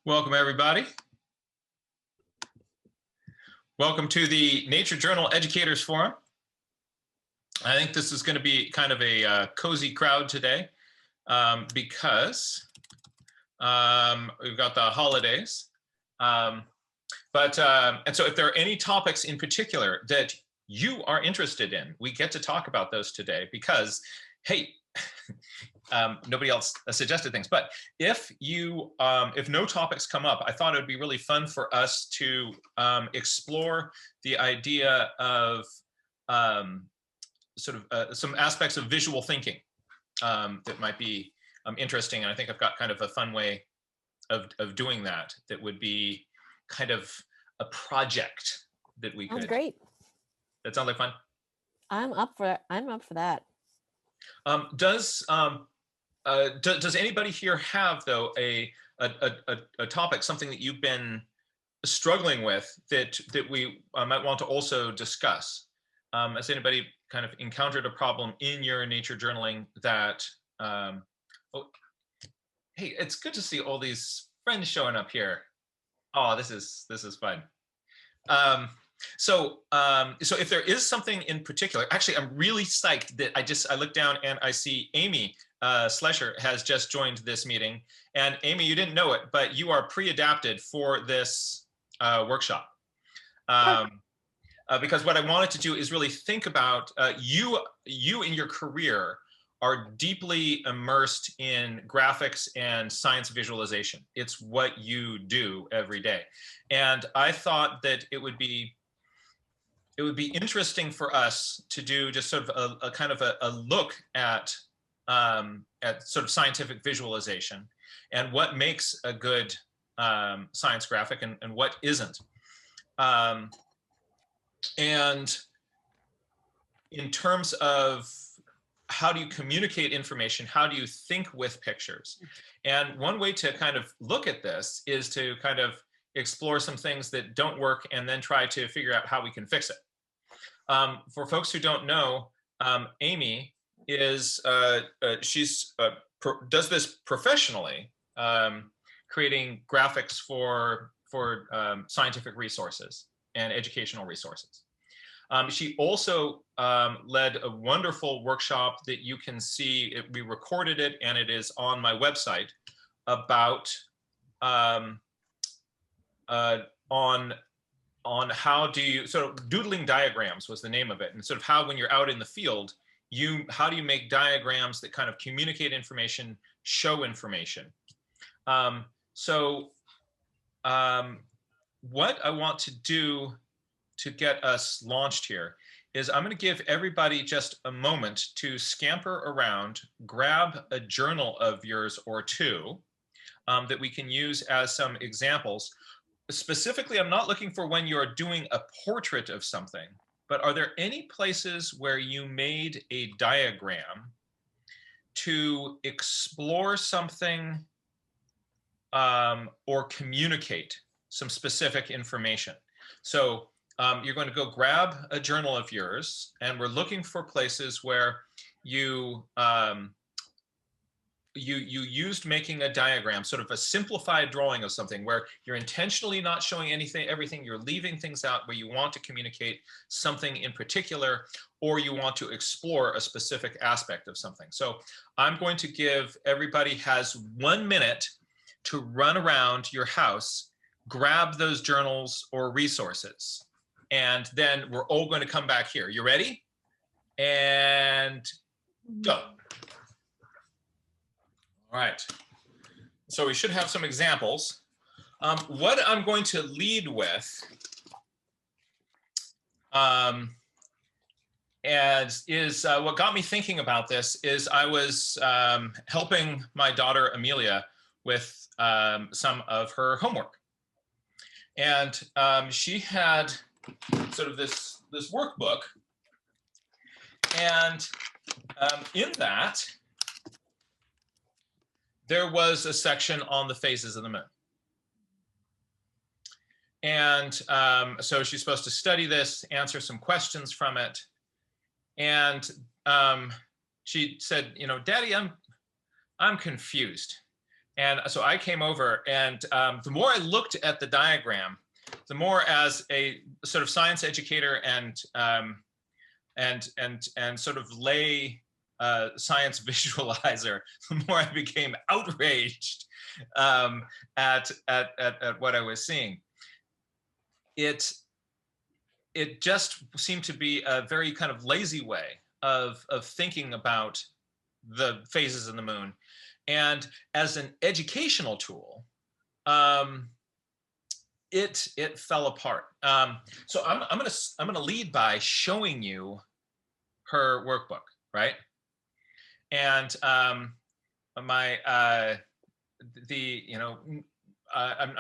Welcome, everybody. Welcome to the Nature Journal Educators Forum. I think this is going to be kind of a cozy crowd today because we've got the holidays. And so if there are any topics in particular that you are interested in, we get to talk about those today because, hey, nobody else suggested things, but if no topics come up, I thought it would be really fun for us to explore the idea of some aspects of visual thinking that might be interesting. And I think I've got kind of a fun way of doing that would be kind of a project that we could. Sounds great. That sounds like fun. I'm up for that. Does anybody here have, though, a topic, something that you've been struggling with that we might want to also discuss? Has anybody kind of encountered a problem in your nature journaling that? Hey, it's good to see all these friends showing up here. Oh, this is fun. So if there is something in particular, actually, I'm really psyched that I looked down and I see Amy Slesher has just joined this meeting. And Amy, you didn't know it, but you are pre-adapted for this workshop. Because what I wanted to do is really think about you in your career are deeply immersed in graphics and science visualization. It's what you do every day. And I thought that it would be interesting for us to do just sort of a kind of a look at sort of scientific visualization and what makes a good science graphic and what isn't. And in terms of how do you communicate information, how do you think with pictures? And one way to kind of look at this is to kind of explore some things that don't work and then try to figure out how we can fix it. For folks who don't know, Amy is does this professionally, creating graphics for scientific resources and educational resources. She also led a wonderful workshop that you can see. We recorded it and it is on my website about on how do you sort of doodling diagrams was the name of it, and sort of how when you're out in the field, how do you make diagrams that kind of communicate information, show information. What I want to do to get us launched here is I'm going to give everybody just a moment to scamper around, grab a journal of yours or two that we can use as some examples. Specifically, I'm not looking for when you're doing a portrait of something, but are there any places where you made a diagram to explore something or communicate some specific information? So you're going to go grab a journal of yours, and we're looking for places where you used making a diagram, sort of a simplified drawing of something where you're intentionally not showing everything, you're leaving things out where you want to communicate something in particular, or you want to explore a specific aspect of something. So I'm going to give everybody has 1 minute to run around your house, grab those journals or resources, and then we're all going to come back here. You ready? And go. All right, so we should have some examples. What I'm going to lead with what got me thinking about this is I was helping my daughter Amelia with some of her homework. And she had sort of this workbook. And in that, there was a section on the phases of the moon. And so she's supposed to study this, answer some questions from it. And she said, Daddy, I'm confused. And so I came over, and the more I looked at the diagram, the more as a sort of science educator and sort of lay science visualizer, the more I became outraged at what I was seeing. It just seemed to be a very kind of lazy way of thinking about the phases of the moon. And as an educational tool, it fell apart. So I'm gonna lead by showing you her workbook, right? And I'm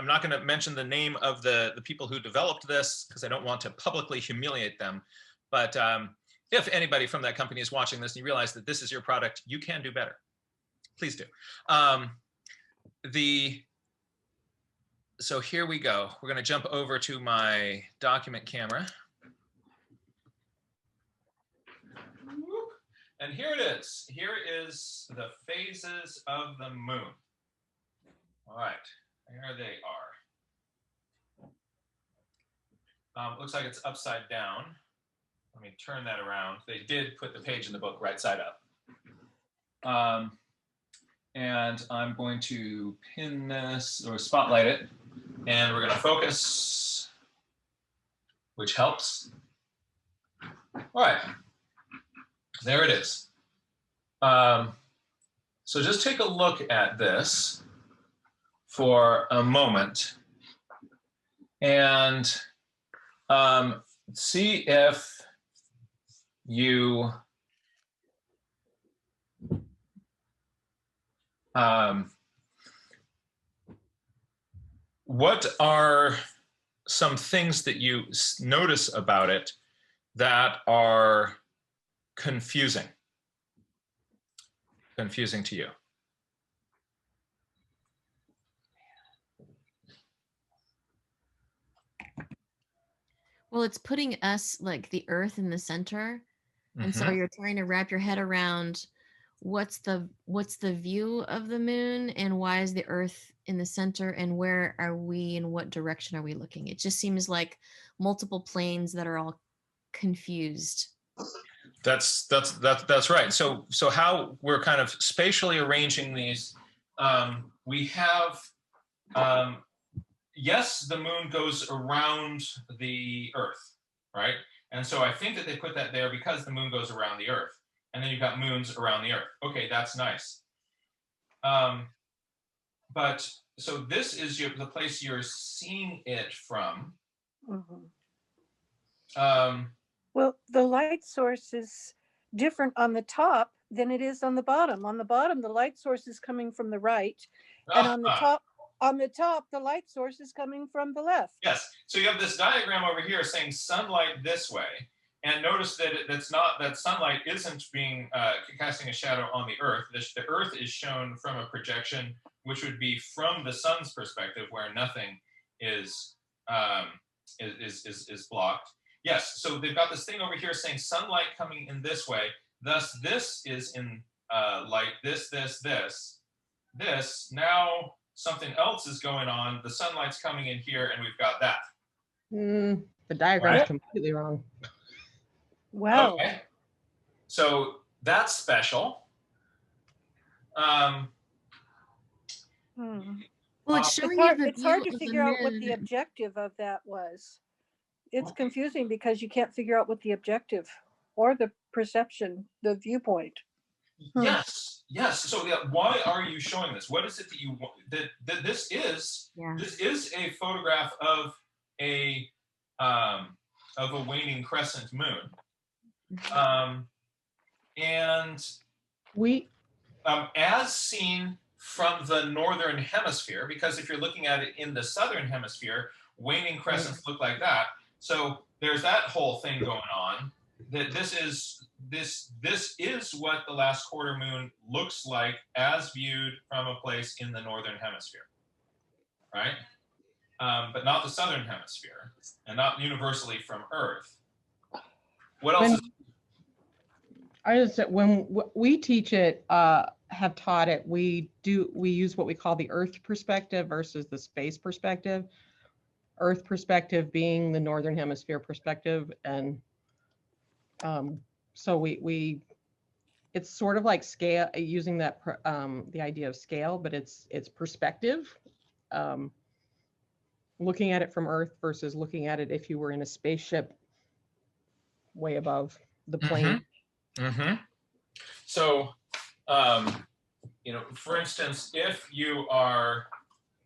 not going to mention the name of the people who developed this because I don't want to publicly humiliate them. But if anybody from that company is watching this and you realize that this is your product, you can do better. Please do. So here we go. We're going to jump over to my document camera. And here it is. Here is the phases of the moon. All right, here they are. Looks like it's upside down. Let me turn that around. They did put the page in the book right side up. And I'm going to pin this or spotlight it, and we're going to focus, which helps. All right, there it is. So just take a look at this for a moment and see if you what are some things that you notice about it that are confusing to you? Well, it's putting us like the Earth in the center. And so you're trying to wrap your head around what's the view of the moon and why is the Earth in the center and where are we and what direction are we looking? It just seems like multiple planes that are all confused. That's right. So how we're kind of spatially arranging these, we have, yes, the moon goes around the Earth, right? And so I think that they put that there because the moon goes around the Earth. And then you've got moons around the Earth. Okay, that's nice. But so this is the place you're seeing it from. Mm-hmm. Well, the light source is different on the top than it is on the bottom. On the bottom, the light source is coming from the right, and on the top, the light source is coming from the left. Yes. So you have this diagram over here saying sunlight this way, and notice that that sunlight isn't being casting a shadow on the Earth. The Earth is shown from a projection, which would be from the sun's perspective, where nothing is blocked. Yes, so they've got this thing over here saying sunlight coming in this way. Thus, this is in light, this. Now something else is going on. The sunlight's coming in here, and we've got that. The diagram is completely wrong. Wow. Okay. So that's special. Well, it's showing it's hard to figure out what the objective of that was. It's confusing because you can't figure out what the objective or the perception, the viewpoint. Yes. So why are you showing this? What is it that you want? That this is a photograph of a waning crescent moon, and we as seen from the northern hemisphere, because if you're looking at it in the southern hemisphere, waning crescents look like that. So there's that whole thing going on. That this is what the last quarter moon looks like as viewed from a place in the northern hemisphere, right? But not the southern hemisphere, and not universally from Earth. What else? I just said when we teach it have taught it, we use what we call the Earth perspective versus the space perspective. Earth perspective being the Northern Hemisphere perspective. And so we it's sort of like scale, using that the idea of scale, but it's perspective. Looking at it from Earth versus looking at it if you were in a spaceship way above the plane. So, you know, for instance, if you are,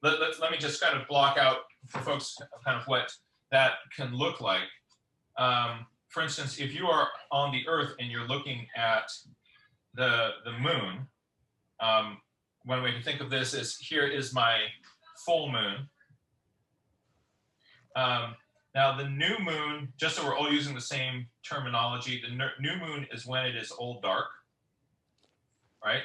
let me just kind of block out for folks kind of what that can look like. For instance, if you are on the Earth and you're looking at the moon, one way to think of this is, here is my full moon. Now the new moon, just so we're all using the same terminology, the new moon is when it is old dark, right?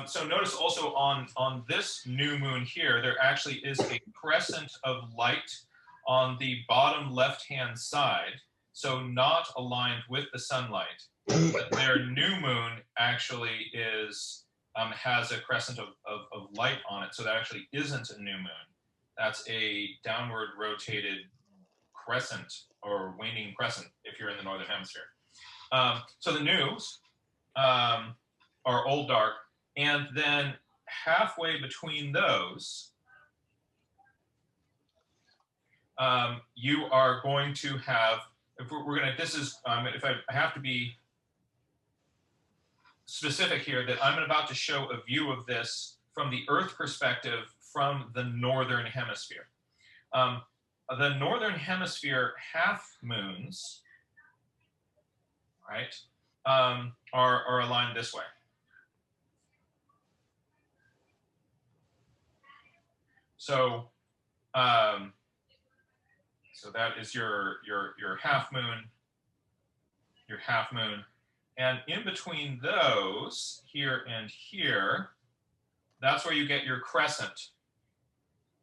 So notice also on this new moon here, there actually is a crescent of light on the bottom left-hand side, so not aligned with the sunlight. But their new moon actually is has a crescent of light on it, so that actually isn't a new moon. That's a downward rotated crescent or waning crescent if you're in the northern hemisphere. So the news are old dark, and then halfway between those, you are going to have, if we're going to, this is, if I have to be specific here, that I'm about to show a view of this from the Earth perspective from the northern hemisphere. The northern hemisphere half moons, right, are aligned this way. So, so that is your half moon, and in between those, here and here, that's where you get your crescent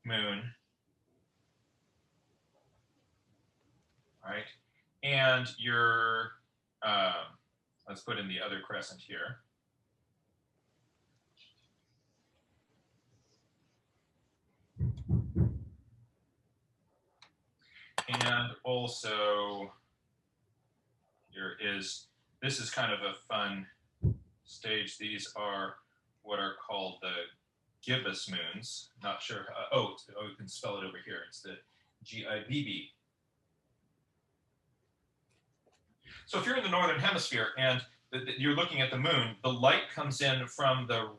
moon, right? And your, let's put in the other crescent here. And also, this is kind of a fun stage. These are what are called the gibbous moons. Not sure, you can spell it over here. It's the Gibb. So if you're in the northern hemisphere and you're looking at the moon, the light comes in from the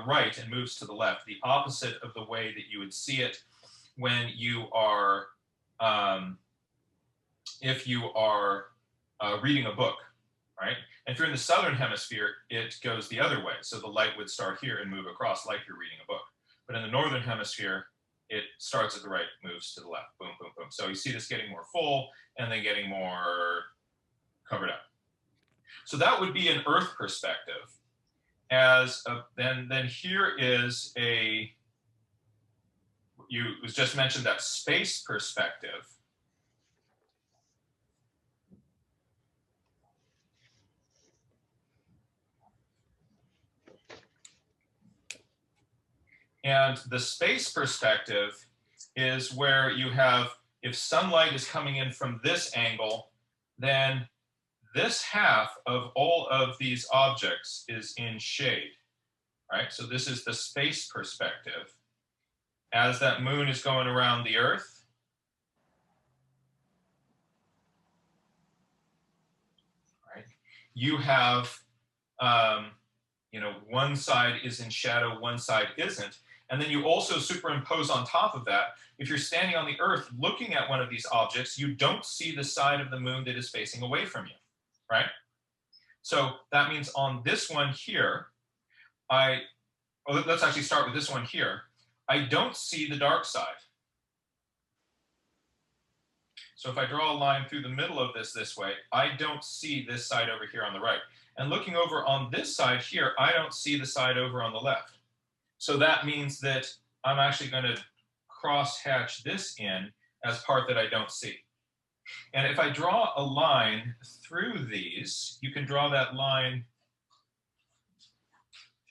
right and moves to the left, the opposite of the way that you would see it when you are, if you are reading a book, right? And if you're in the southern hemisphere, it goes the other way. So the light would start here and move across like you're reading a book. But in the northern hemisphere, it starts at the right, moves to the left, boom, boom, boom. So you see this getting more full and then getting more covered up. So that would be an Earth perspective. Then here is it was just mentioned that space perspective. And the space perspective is where you have, if sunlight is coming in from this angle, then this half of all of these objects is in shade, right? So this is the space perspective. As that moon is going around the Earth, right, you have, one side is in shadow, one side isn't. And then you also superimpose on top of that, if you're standing on the Earth looking at one of these objects, you don't see the side of the moon that is facing away from you, right? So that means on this one here, let's actually start with this one here. I don't see the dark side. So if I draw a line through the middle of this way, I don't see this side over here on the right. And looking over on this side here, I don't see the side over on the left. So that means that I'm actually going to cross hatch this in as part that I don't see. And if I draw a line through these, you can draw that line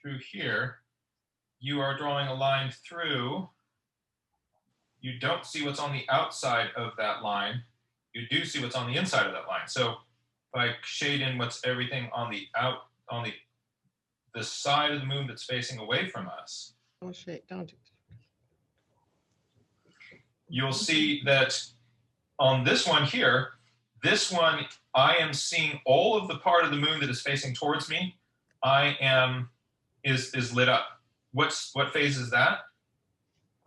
through here. You are drawing a line through. You don't see what's on the outside of that line. You do see what's on the inside of that line. So if I shade in what's everything on the the side of the moon that's facing away from us, Oh shit, don't do you'll see that on this one here, this one, I am seeing all of the part of the moon that is facing towards me. Is lit up. What phase is that?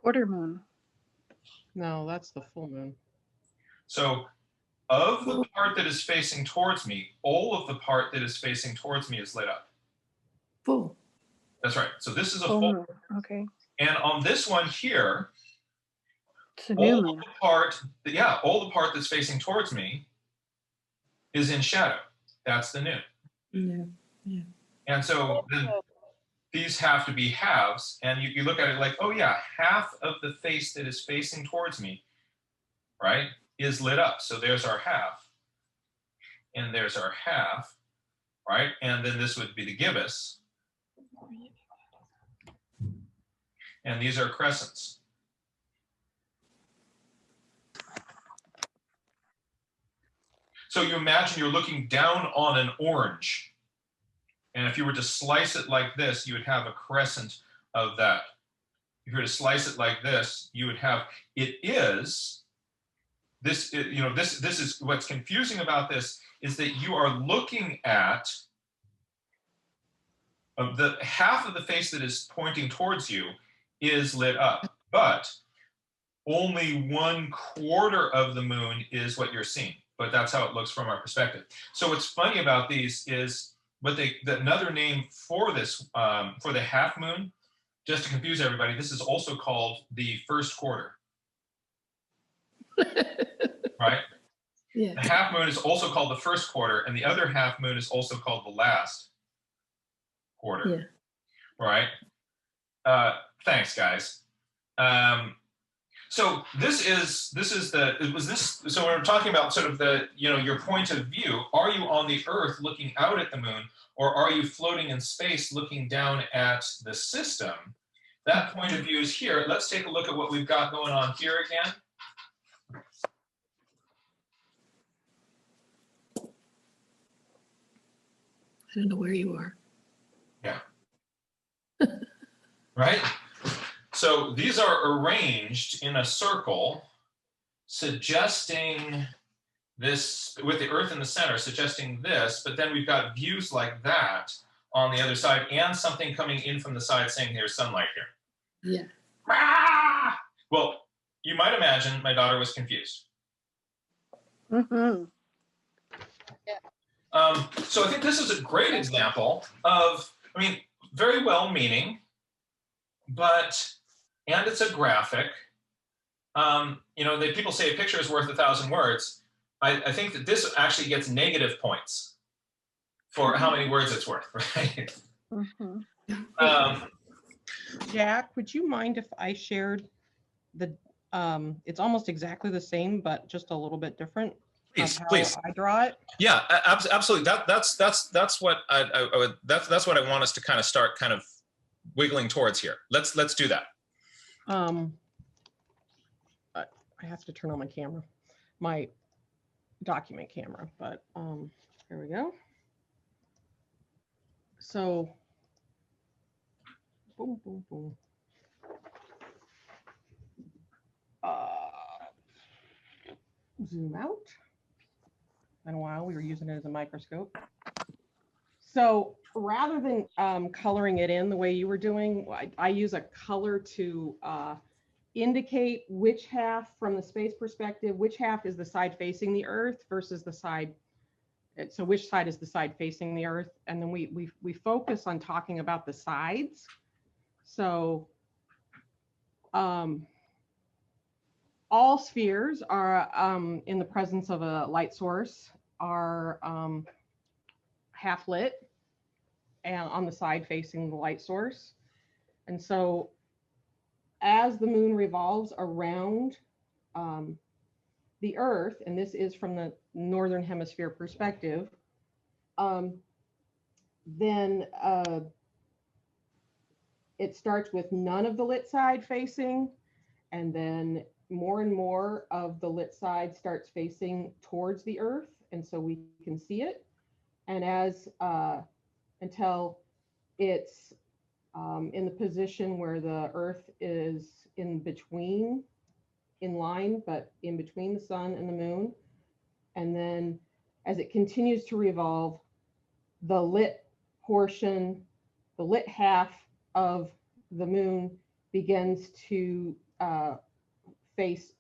Quarter moon. No, that's the full moon. So of the part that is facing towards me, all of the part that is facing towards me is lit up. Full. That's right. So this is a Full full. moon. Okay. And on this one here, It's a new all moon. the part, all the part that's facing towards me is in shadow. That's the noon. Yeah. Yeah. And so then these have to be halves. And you look at it like, oh yeah, half of the face that is facing towards me, right, is lit up. So there's our half. And there's our half, right? And then this would be the gibbous. And these are crescents. So you imagine you're looking down on an orange. And if you were to slice it like this, you would have a crescent of that. If you were to slice it like this, you would have, this is what's confusing about this is that you are looking at the half of the face that is pointing towards you is lit up, but only 1/4 of the moon is what you're seeing. But that's how it looks from our perspective. So what's funny about these is another name for this, for the half moon, just to confuse everybody, this is also called the first quarter. Right? Yeah. The half moon is also called the first quarter, and the other half moon is also called the last quarter. Yeah. Right? Thanks, guys. So so when we're talking about sort of your point of view, are you on the Earth looking out at the moon, or are you floating in space looking down at the system? That point of view is here. Let's take a look at what we've got going on here again. I don't know where you are. Yeah. Right? So these are arranged in a circle, suggesting this, with the Earth in the center, suggesting this, but then we've got views like that on the other side, and something coming in from the side saying there's sunlight here. Yeah. Ah! Well, you might imagine my daughter was confused. Mm-hmm. So I think this is a great example of, very well-meaning, and it's a graphic. People say a picture is worth 1,000 words. I think that this actually gets negative points for how many words it's worth, right? Mm-hmm. Jack, would you mind if I shared it's almost exactly the same, but just a little bit different? Please. I draw it. Yeah, absolutely. That's what that's what I want us to kind of start kind of wiggling towards here. Let's do that. I have to turn on my camera, my document camera, but here we go. So boom, boom, boom. Zoom out. In a while we were using it as a microscope. So rather than coloring it in the way you were doing, I use a color to indicate which half, from the space perspective, which half is the side facing the Earth versus the side. So which side is the side facing the Earth? And then we focus on talking about the sides. So all spheres are in the presence of a light source are half lit and on the side facing the light source. And so as the moon revolves around the Earth, and this is from the Northern Hemisphere perspective, then it starts with none of the lit side facing, and then more and more of the lit side starts facing towards the Earth, and so we can see it. And as until it's in the position where the Earth is in between, in line, but in between the sun and the moon. And then as it continues to revolve, the lit portion, the lit half of the moon begins to face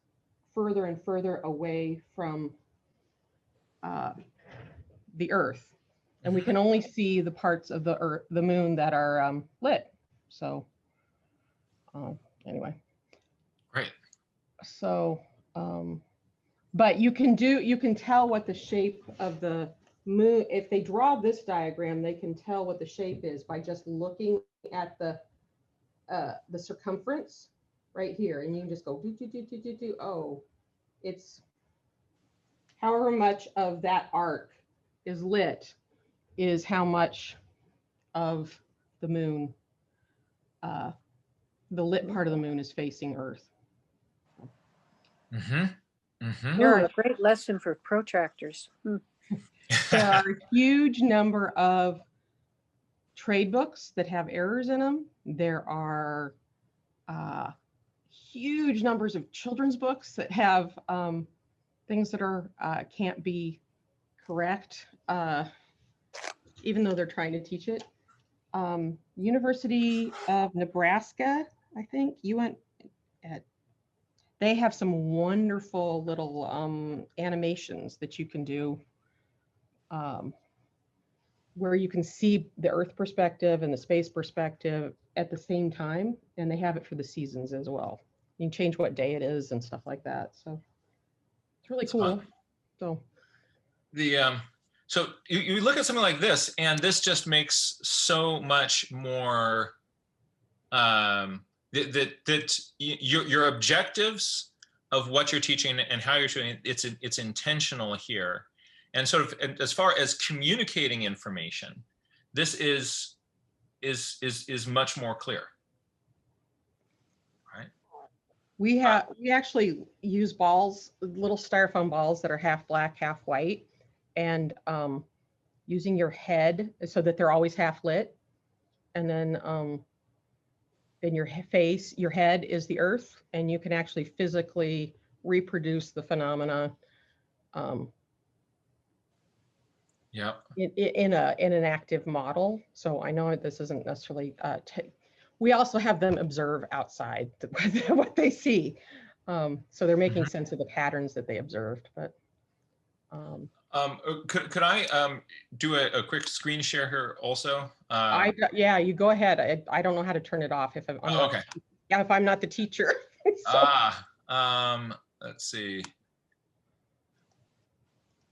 further and further away from the Earth. And we can only see the parts of the Earth, the moon, that are lit. So anyway. Great. So, but you can tell what the shape of the moon, if they draw this diagram, they can tell what the shape is by just looking at the circumference right here. And you can just go, oh, it's however much of that arc is lit is how much of the moon, the lit part of the moon is facing Earth. You're a great lesson for protractors. There are a huge number of trade books that have errors in them. There are huge numbers of children's books that have things that are can't be correct, even though they're trying to teach it. University of Nebraska, I think you went at. They have some wonderful little animations that you can do where you can see the Earth perspective and the space perspective at the same time. And they have it for the seasons as well. You can change what day it is and stuff like that. So it's really cool. So so you look at something like this, and this just makes so much more that your objectives of what you're teaching and how you're doing it's intentional here, and sort of as far as communicating information, this is much more clear, right? We actually use balls, little styrofoam balls that are half black, half white, and using your head so that they're always half lit, and then your face, your head is the Earth, and you can actually physically reproduce the phenomena in an active model. So I know this isn't necessarily we also have them observe outside what they see, so they're making sense of the patterns that they observed. But could I do a quick screen share here also? Yeah, you go ahead. I don't know how to turn it off if I'm not, okay. Yeah, if I'm not the teacher. So. Let's see.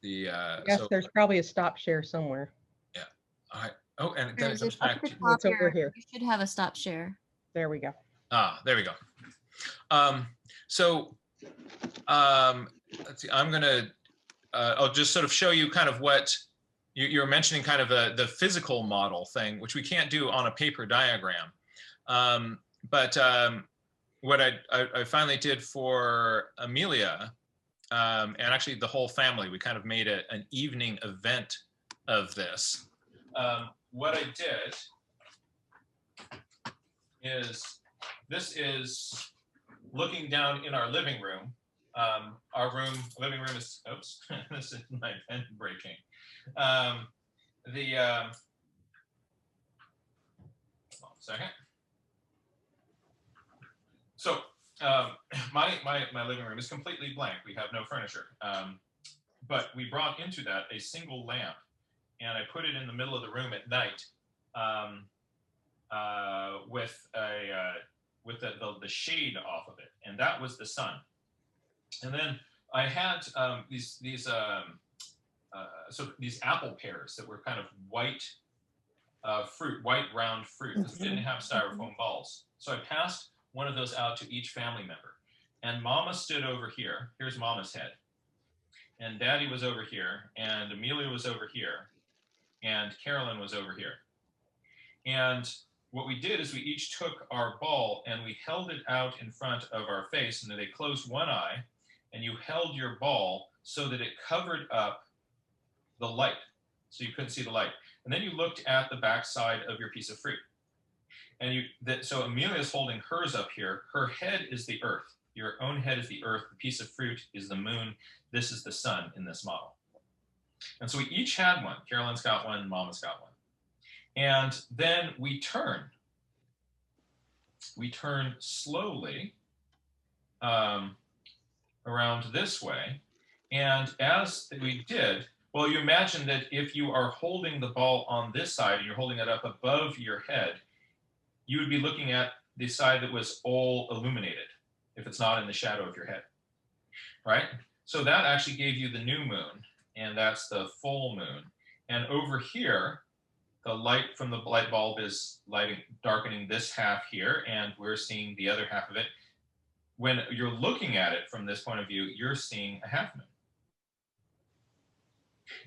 Yes, so, there's probably a stop share somewhere. Yeah. All right. Oh, and then it comes Up at back the to top it's over here. You should have a stop share. There we go. there we go. Let's see. I'm gonna. I'll just sort of show you kind of what you're mentioning, kind of the physical model thing, which we can't do on a paper diagram. But what I finally did for Amelia, and actually the whole family, we kind of made an evening event of this. What I did is, this is looking down in our living room. Living room is, oops, this is my pen breaking. Hold on a second. So my living room is completely blank. We have no furniture, but we brought into that a single lamp, and I put it in the middle of the room at night with the shade off of it, and that was the sun. And then I had these apple pears that were kind of white fruit, white round fruit. This didn't have styrofoam balls, so I passed one of those out to each family member. And Mama stood over here. Here's Mama's head. and Daddy was over here, and Amelia was over here, and Carolyn was over here. And what we did is we each took our ball and we held it out in front of our face, and then they closed one eye, and you held your ball so that it covered up the light, so you couldn't see the light. And then you looked at the back side of your piece of fruit. And so Amelia's holding hers up here. Her head is the earth. Your own head is the earth. The piece of fruit is the moon. This is the sun in this model. And so we each had one. Carolyn's got one, Mama's got one. And then we turn. We turn slowly around this way. And as we did, well, you imagine that if you are holding the ball on this side and you're holding it up above your head, you would be looking at the side that was all illuminated, if it's not in the shadow of your head, right? So that actually gave you the new moon, and that's the full moon. And over here, the light from the light bulb is darkening this half here, and we're seeing the other half of it. When you're looking at it from this point of view, you're seeing a half moon.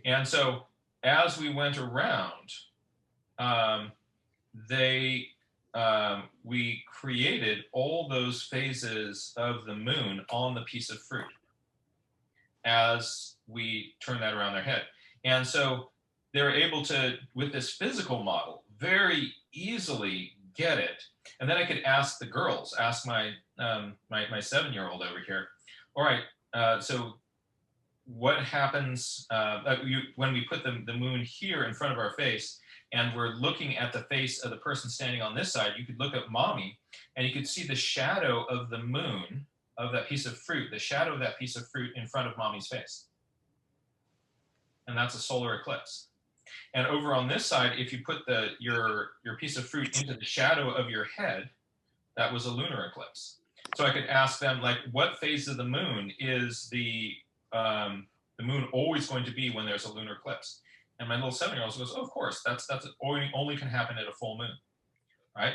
And so as we went around, we created all those phases of the moon on the piece of fruit as we turn that around their head. And so they're able to, with this physical model, very easily get it. And then I could ask the girls, ask my 7-year-old over here, all right, so what happens when we put the moon here in front of our face, and we're looking at the face of the person standing on this side? You could look at Mommy, and you could see the shadow of the moon, of that piece of fruit, the shadow of that piece of fruit in front of Mommy's face. And that's a solar eclipse. And over on this side, if you put your piece of fruit into the shadow of your head, that was a lunar eclipse. So I could ask them, like, what phase of the moon is the moon always going to be when there's a lunar eclipse? And my little 7-year-old goes, oh, of course, that's only can happen at a full moon, right?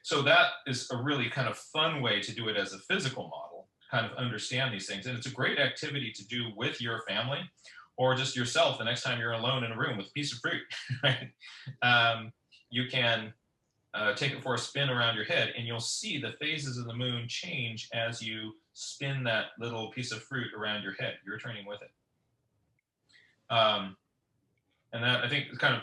So that is a really kind of fun way to do it as a physical model, kind of understand these things. And it's a great activity to do with your family or just yourself the next time you're alone in a room with a piece of fruit, right? You can take it for a spin around your head, and you'll see the phases of the moon change as you spin that little piece of fruit around your head. You're turning with it. And that, I think, is kind of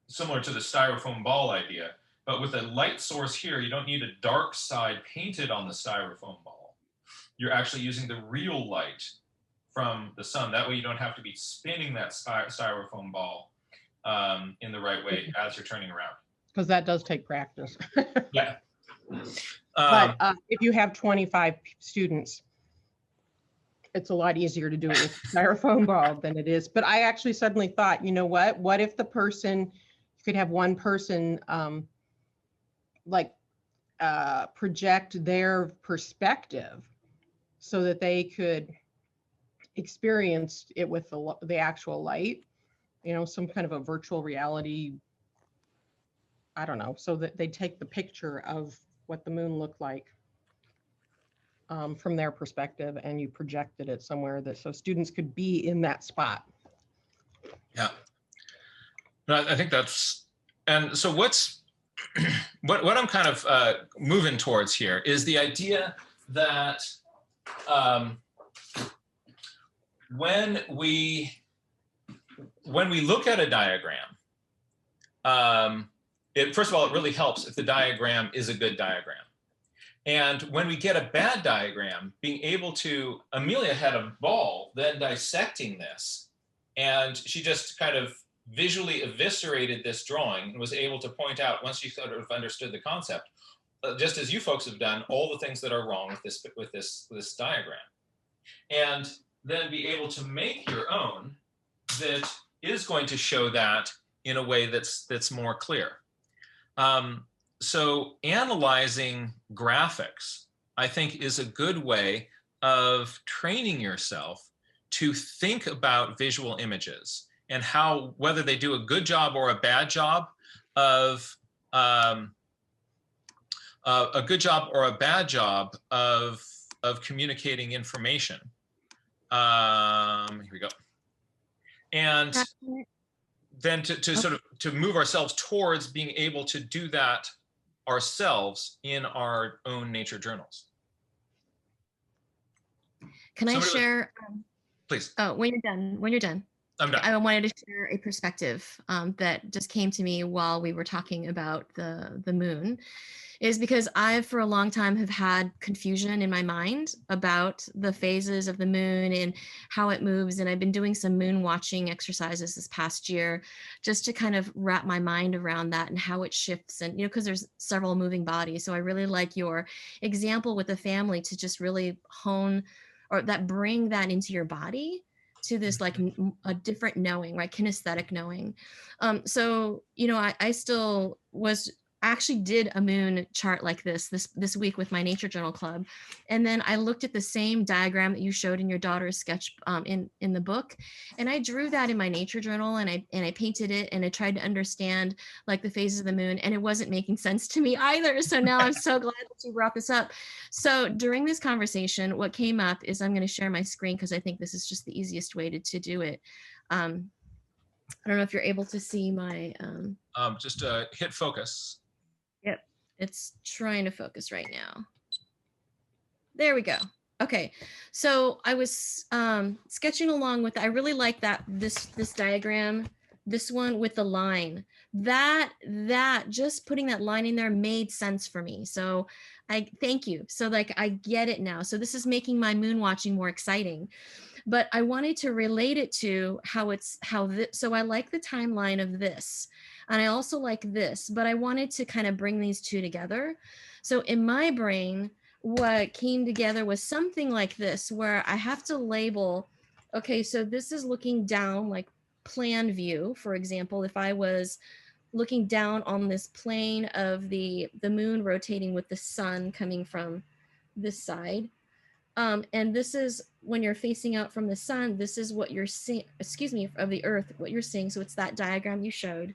similar to the styrofoam ball idea. But with a light source here, you don't need a dark side painted on the styrofoam ball. You're actually using the real light from the sun. That way you don't have to be spinning that styrofoam ball in the right way as you're turning around. Because that does take practice. Yeah. But if you have 25 students, it's a lot easier to do it with styrofoam ball than it is. But I actually suddenly thought, you know what if the person, you could have one person project their perspective so that they could experience it with the actual light, you know, some kind of a virtual reality, I don't know, so that they take the picture of what the moon looked like from their perspective, and you projected it somewhere so students could be in that spot. Yeah, no, I think that's, and so what I'm kind of moving towards here is the idea that when we look at a diagram, first of all, it really helps if the diagram is a good diagram. And when we get a bad diagram, being able to, Amelia had a ball then dissecting this, and she just kind of visually eviscerated this drawing and was able to point out, once she sort of understood the concept, just as you folks have done, all the things that are wrong with this diagram. And then be able to make your own that is going to show that in a way that's more clear. So analyzing graphics, I think, is a good way of training yourself to think about visual images and how, whether they do a good job or a bad job of communicating information. Here we go. And then to sort of to move ourselves towards being able to do that ourselves in our own nature journals. Can I Somebody share? Please. Oh, when you're done. I'm done. I wanted to share a perspective that just came to me while we were talking about the moon, is because I, for a long time, have had confusion in my mind about the phases of the moon and how it moves. And I've been doing some moon watching exercises this past year just to kind of wrap my mind around that and how it shifts. And, because there's several moving bodies. So I really like your example with the family to just really hone or bring that into your body to this like a different knowing, right? Kinesthetic knowing. So, I still actually did a moon chart like this week with my Nature Journal Club. And then I looked at the same diagram that you showed in your daughter's sketch in the book. And I drew that in my nature journal and I painted it and I tried to understand like the phases of the moon, and it wasn't making sense to me either. So now I'm so glad that you brought this up. So during this conversation, what came up is I'm going to share my screen because I think this is just the easiest way to do it. I don't know if you're able to see my... Just hit focus. Yep, it's trying to focus right now. There we go. Okay, so I was sketching along with, I really like that this diagram, this one with the line. That just putting that line in there made sense for me. So I thank you. So like I get it now. So this is making my moon watching more exciting. But I wanted to relate it to so I like the timeline of this. And I also like this, but I wanted to kind of bring these two together. So in my brain, what came together was something like this, where I have to label, okay, so this is looking down, like plan view, for example, if I was looking down on this plane of the moon rotating with the sun coming from this side. And this is when you're facing out from the sun, this is what you're seeing, of the earth, what you're seeing. So it's that diagram you showed.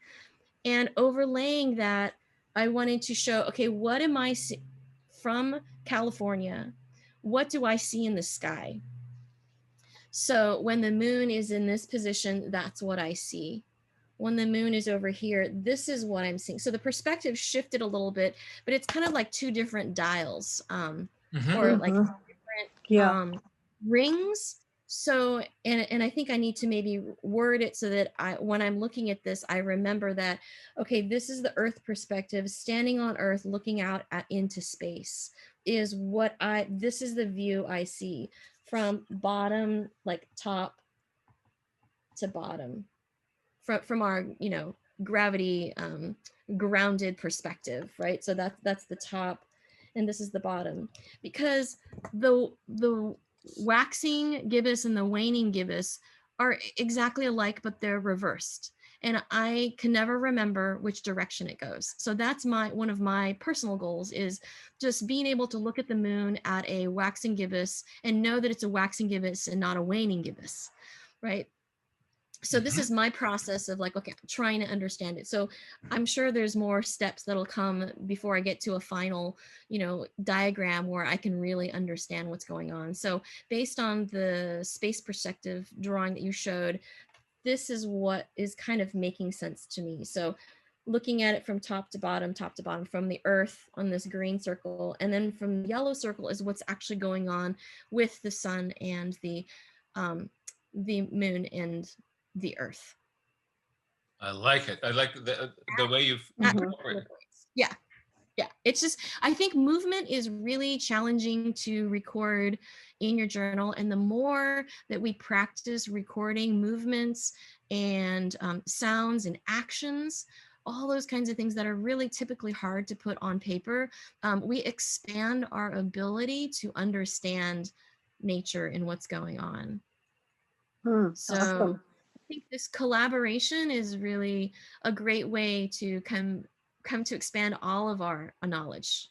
And overlaying that, I wanted to show, okay, what am I seeing from California? What do I see in the sky? So when the moon is in this position, that's what I see. When the moon is over here, this is what I'm seeing. So the perspective shifted a little bit, but it's kind of like two different dials, or like different rings. So, and I think I need to maybe word it so that when I'm looking at this, I remember that, okay, this is the Earth perspective, standing on Earth, looking out into space is this is the view I see from bottom, like top to bottom from our, gravity, grounded perspective, right? So that's the top and this is the bottom, because the waxing gibbous and the waning gibbous are exactly alike, but they're reversed. And I can never remember which direction it goes. So that's one of my personal goals, is just being able to look at the moon at a waxing gibbous and know that it's a waxing gibbous and not a waning gibbous, right? So this is my process of like, okay, I'm trying to understand it. So I'm sure there's more steps that'll come before I get to a final, diagram where I can really understand what's going on. So based on the space perspective drawing that you showed, this is what is kind of making sense to me. So looking at it from top to bottom, from the Earth on this green circle, and then from the yellow circle is what's actually going on with the sun and the moon and the Earth. I like it. I like the way you've incorporated. Yeah. It's just, I think movement is really challenging to record in your journal. And the more that we practice recording movements and sounds and actions, all those kinds of things that are really typically hard to put on paper, we expand our ability to understand nature and what's going on. So Awesome. I think this collaboration is really a great way to come to expand all of our knowledge,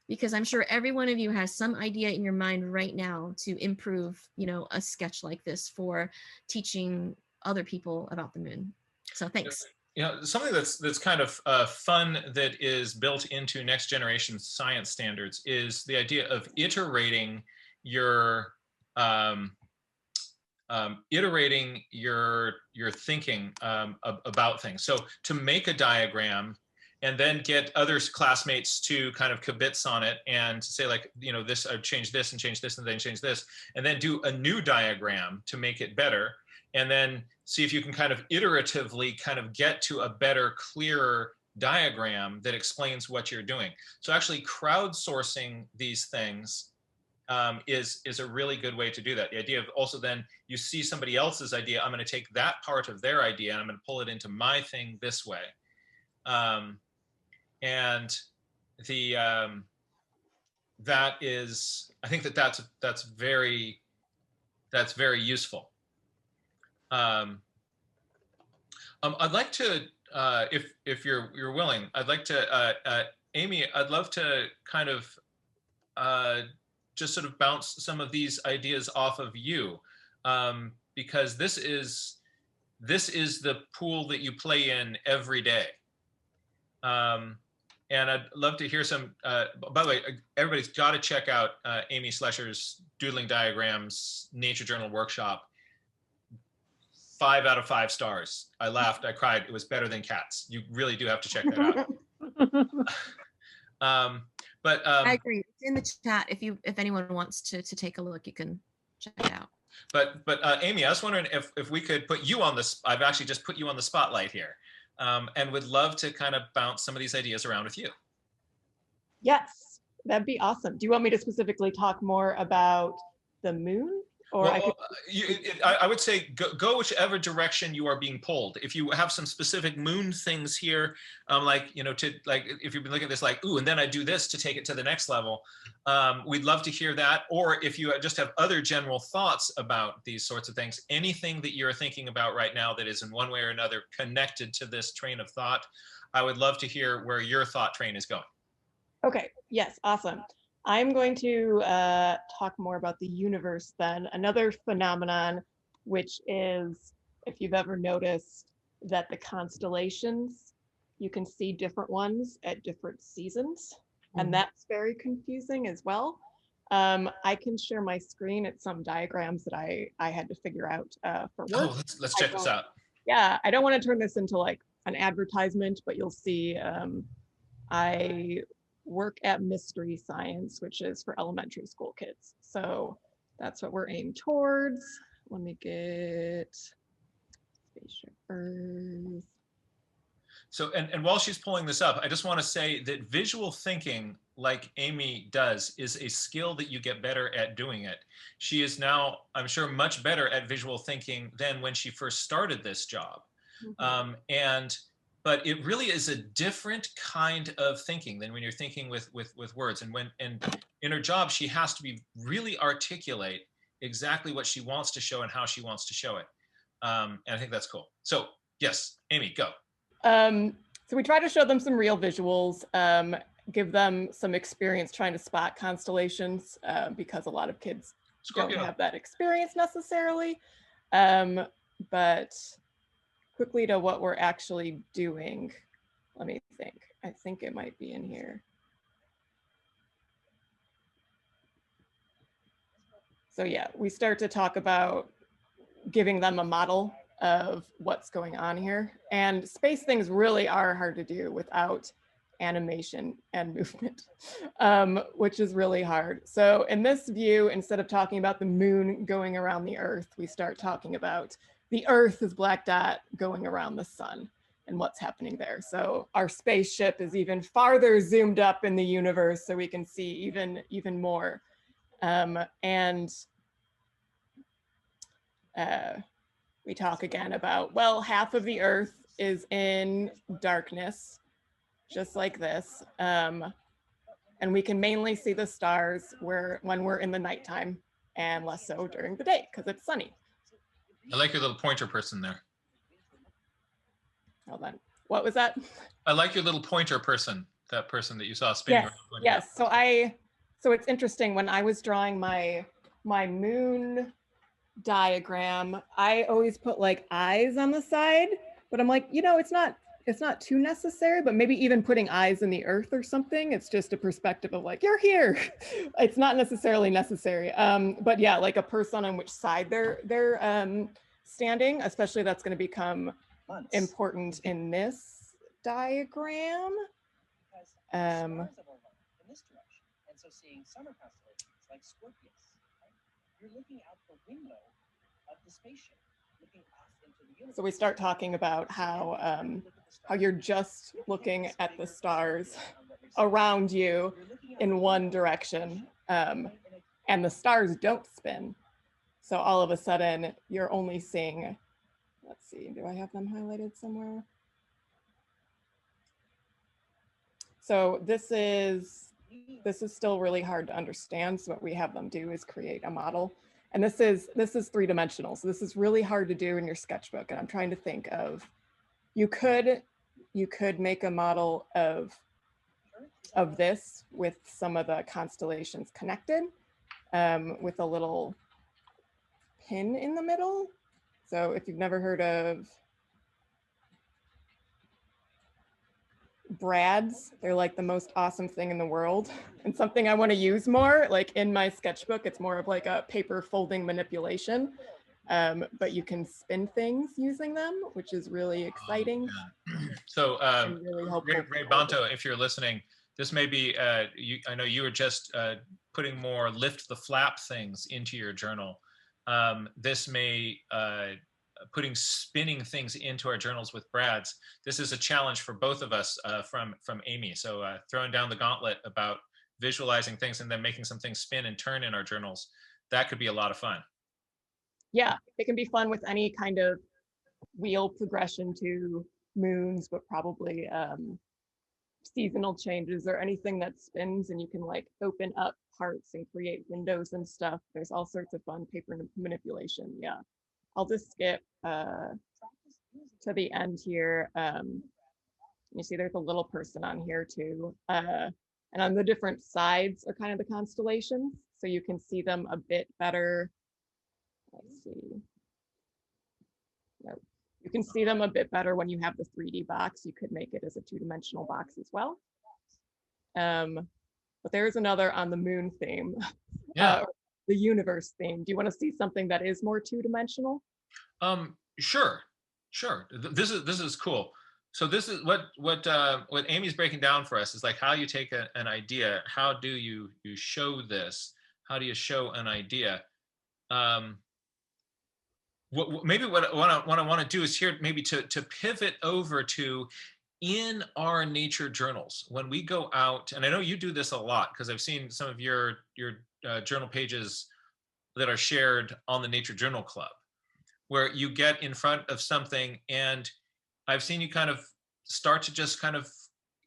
because I'm sure every one of you has some idea in your mind right now to improve, a sketch like this for teaching other people about the moon. So thanks. Something that's kind of fun that is built into next generation science standards is the idea of iterating your iterating your thinking about things. So to make a diagram and then get other classmates to kind of kibitz on it and say like, this, I've changed this and changed this and then change this, and then do a new diagram to make it better. And then see if you can kind of iteratively kind of get to a better, clearer diagram that explains what you're doing. So actually crowdsourcing these things is a really good way to do that. The idea of also then you see somebody else's idea, I'm going to take that part of their idea and I'm going to pull it into my thing this way. And the that is, I think that's very useful. I'd like to, if you're willing, I'd like to, Amy, I'd love to kind of just sort of bounce some of these ideas off of you, because this is the pool that you play in every day. And I'd love to hear some, by the way, everybody's got to check out Amy Schlescher's Doodling Diagrams Nature Journal Workshop. 5 out of 5 stars. I laughed, I cried. It was better than cats. You really do have to check that out. I agree. It's in the chat. If anyone wants to take a look, you can check it out. But Amy, I was wondering if we could put you on this. I've actually just put you on the spotlight here, and would love to kind of bounce some of these ideas around with you. Yes, that'd be awesome. Do you want me to specifically talk more about the moon? Or well, I would say go whichever direction you are being pulled. If you have some specific moon things here, like, if you've been looking at this like, ooh, and then I do this to take it to the next level, we'd love to hear that. Or if you just have other general thoughts about these sorts of things, anything that you're thinking about right now that is in one way or another connected to this train of thought, I would love to hear where your thought train is going. Okay, yes, awesome. I'm going to talk more about the universe then. Another phenomenon, which is, if you've ever noticed that the constellations, you can see different ones at different seasons, and that's very confusing as well. I can share my screen at some diagrams that I had to figure out for work. Oh, let's check this out. Yeah, I don't want to turn this into like an advertisement, but you'll see I work at Mystery Science, which is for elementary school kids. So that's what we're aimed towards. Let me get Spaceship Earth. So, and while she's pulling this up, I just want to say that visual thinking, like Amy does, is a skill that you get better at doing it. She is now, I'm sure, much better at visual thinking than when she first started this job. But it really is a different kind of thinking than when you're thinking with words. And in her job, she has to be really articulate exactly what she wants to show and how she wants to show it. And I think that's cool. So yes, Amy, go. So we try to show them some real visuals, give them some experience trying to spot constellations, because a lot of kids don't have that experience necessarily. But quickly to what we're actually doing. Let me think. I think it might be in here. So yeah, we start to talk about giving them a model of what's going on here. And space things really are hard to do without animation and movement, which is really hard. So in this view, instead of talking about the moon going around the Earth, we start talking about the Earth is black dot going around the sun and what's happening there. So our spaceship is even farther zoomed up in the universe so we can see even more. We talk again about, well, half of the Earth is in darkness, just like this. And we can mainly see the stars when we're in the nighttime and less so during the day because it's sunny. I like your little pointer person there. Hold on. What was that? I like your little pointer person, that person that you saw spinning around. Yes. So it's interesting, when I was drawing my moon diagram, I always put like eyes on the side, but I'm like, it's not it's not too necessary, but maybe even putting eyes in the earth or something. It's just a perspective of like, you're here. It's not necessarily necessary. But yeah, like a person on which side they're standing, especially that's going to become important in this diagram. In this direction, and so seeing summer constellations like Scorpius, right? You're looking out the window of the spaceship, looking off into the universe. So we start talking about how you're just looking at the stars around you in one direction, and the stars don't spin. So all of a sudden you're only seeing, let's see, do I have them highlighted somewhere? So this is still really hard to understand. So what we have them do is create a model. And this is 3-dimensional. So this is really hard to do in your sketchbook. And I'm trying to think of, you could make a model of this with some of the constellations connected, with a little pin in the middle. So if you've never heard of brads, they're like the most awesome thing in the world and something I want to use more. Like in my sketchbook, it's more of like a paper folding manipulation, but you can spin things using them, which is really exciting. So really Ray Bonto, if you're listening, this may be, I know you were just putting more lift the flap things into your journal. This may, putting spinning things into our journals with brads. This is a challenge for both of us from Amy. So throwing down the gauntlet about visualizing things and then making some things spin and turn in our journals, that could be a lot of fun. Yeah, it can be fun with any kind of wheel progression to moons, but probably seasonal changes or anything that spins, and you can like open up parts and create windows and stuff. There's all sorts of fun paper manipulation. Yeah. I'll just skip to the end here. You see there's a little person on here too. And on the different sides are kind of the constellations. So you can see them a bit better. Let's see. Nope. You can see them a bit better when you have the 3D box. You could make it as a 2-dimensional box as well. But there's another on the moon theme. Yeah. The universe theme. Do you want to see something that is more 2-dimensional? Sure. This is cool. So this is what Amy's breaking down for us is like how you take an idea. How do you show this? How do you show an idea? Maybe what I want to do is here maybe to pivot over to in our nature journals when we go out, and I know you do this a lot because I've seen some of your journal pages that are shared on the Nature Journal Club, where you get in front of something and I've seen you kind of start to just kind of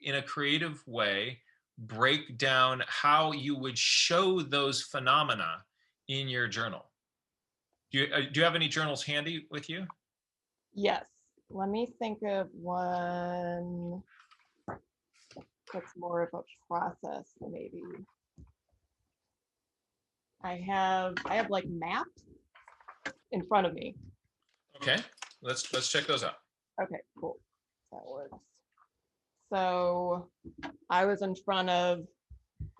in a creative way break down how you would show those phenomena in your journal. Do you have any journals handy with you? Yes. Let me think of one that's more of a process maybe. I have like maps in front of me. Okay, let's check those out. Okay, cool. That works. So I was in front of